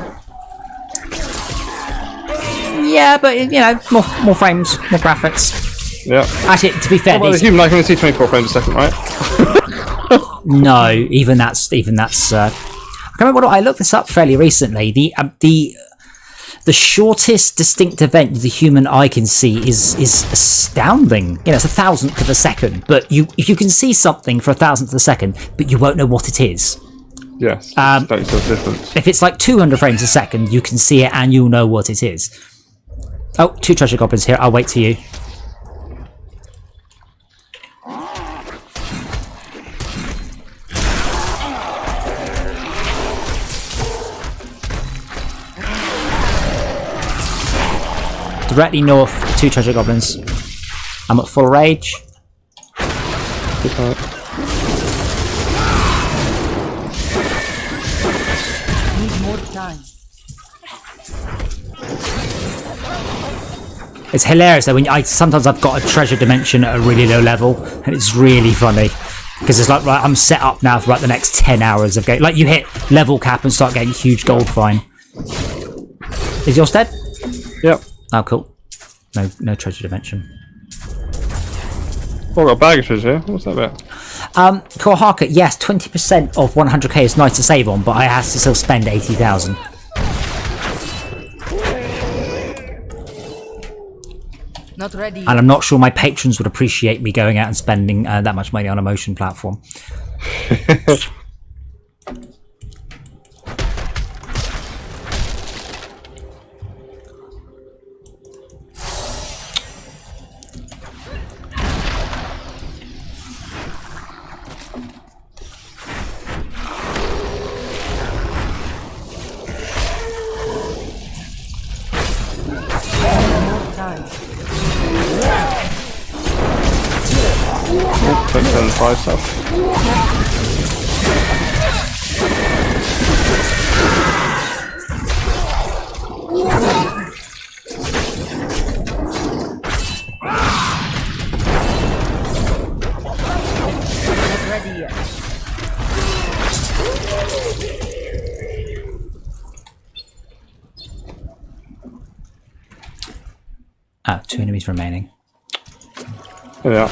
Yeah, but, you know, more frames, more graphics.
Yeah.
Actually, to be fair...
Well, the human eye can only see 24 frames a second, right?
No, even that's... I can't remember I looked this up fairly recently. The shortest distinct event the human eye can see is astounding. You know, it's 1,000th of a second, but you can see something for 1,000th of a second, but you won't know what it is.
Yes. That's the difference.
If it's like 200 frames a second, you can see it and you'll know what it is. Oh, 2 treasure goblins here. I'll wait to you. Directly north, 2 treasure goblins. I'm at full rage.
Good night.
Need more time.
It's hilarious though when sometimes I've got a treasure dimension at a really low level, and it's really funny because it's like, right, I'm set up now for like the next 10 hours of game. Like you hit level cap and start getting huge gold fine. Is yours dead?
Yep.
Oh, cool. No treasure dimension.
Oh, I got a bag of treasure here. What's that about?
Koahaka, yes, 20% of 100k is nice to save on, but I have to still spend 80,000.
Not ready.
And I'm not sure my patrons would appreciate me going out and spending that much money on a motion platform.
Don't turn the fire stuff.
ready.
Ah, 2 enemies remaining.
Yeah.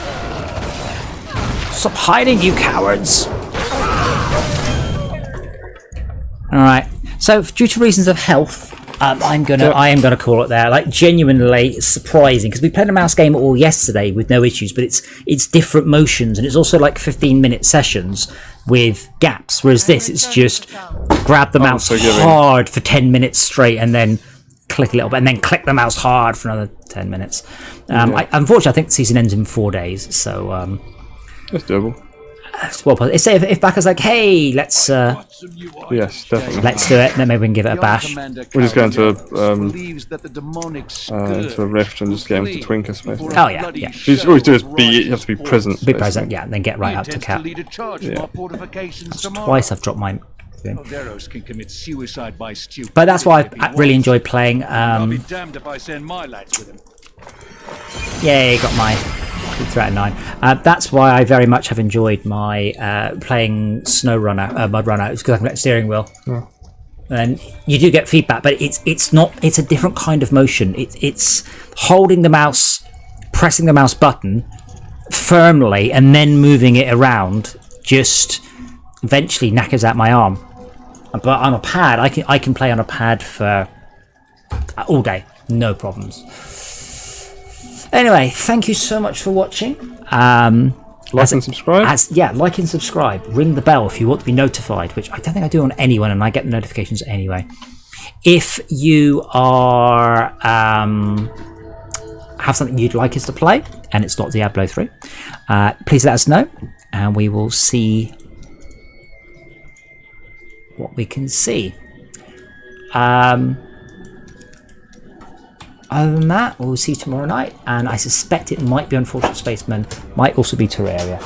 Stop hiding, you cowards! Alright, so due to reasons of health, I am gonna call it there. Like, genuinely surprising, because we played a mouse game all yesterday with no issues, but it's different motions, and it's also like 15-minute sessions with gaps, whereas this, it's just grab the mouse hard for 10 minutes straight, and then click a little bit, and then click the mouse hard for another 10 minutes. Unfortunately, I think the season ends in 4 days, so...
That's doable.
It's well possible. Say if Backer's like, hey, let's
Yes, definitely.
let's do it, then maybe we can give it a bash.
We're just going to into a rift and just get him to twink us, basically.
Oh yeah, yeah.
You always do is you have to be present.
Be present, yeah, and then get right up to Cat.
Yeah.
Twice I've dropped my thing.
Can commit suicide by stupid.
But that's why I really enjoyed playing.
I'll be damned if I send my lads with him.
Yay, got my 3 out of 9. That's why I very much have enjoyed my playing Snow Runner, Mud Runner. It's because I can get steering wheel.
Yeah.
And you do get feedback, but it's not. It's a different kind of motion. It's holding the mouse, pressing the mouse button firmly, and then moving it around. Just eventually knackers out my arm. But on a pad, I can play on a pad for all day, no problems. Anyway, thank you so much for watching.
Like and subscribe.
Like and subscribe. Ring the bell if you want to be notified, which I don't think I do on anyone, and I get the notifications anyway. If you are have something you'd like us to play, and it's not Diablo 3, please let us know, and we will see what we can see. Other than that, we'll see you tomorrow night, and I suspect it might be Unfortunate Spaceman, might also be Terraria.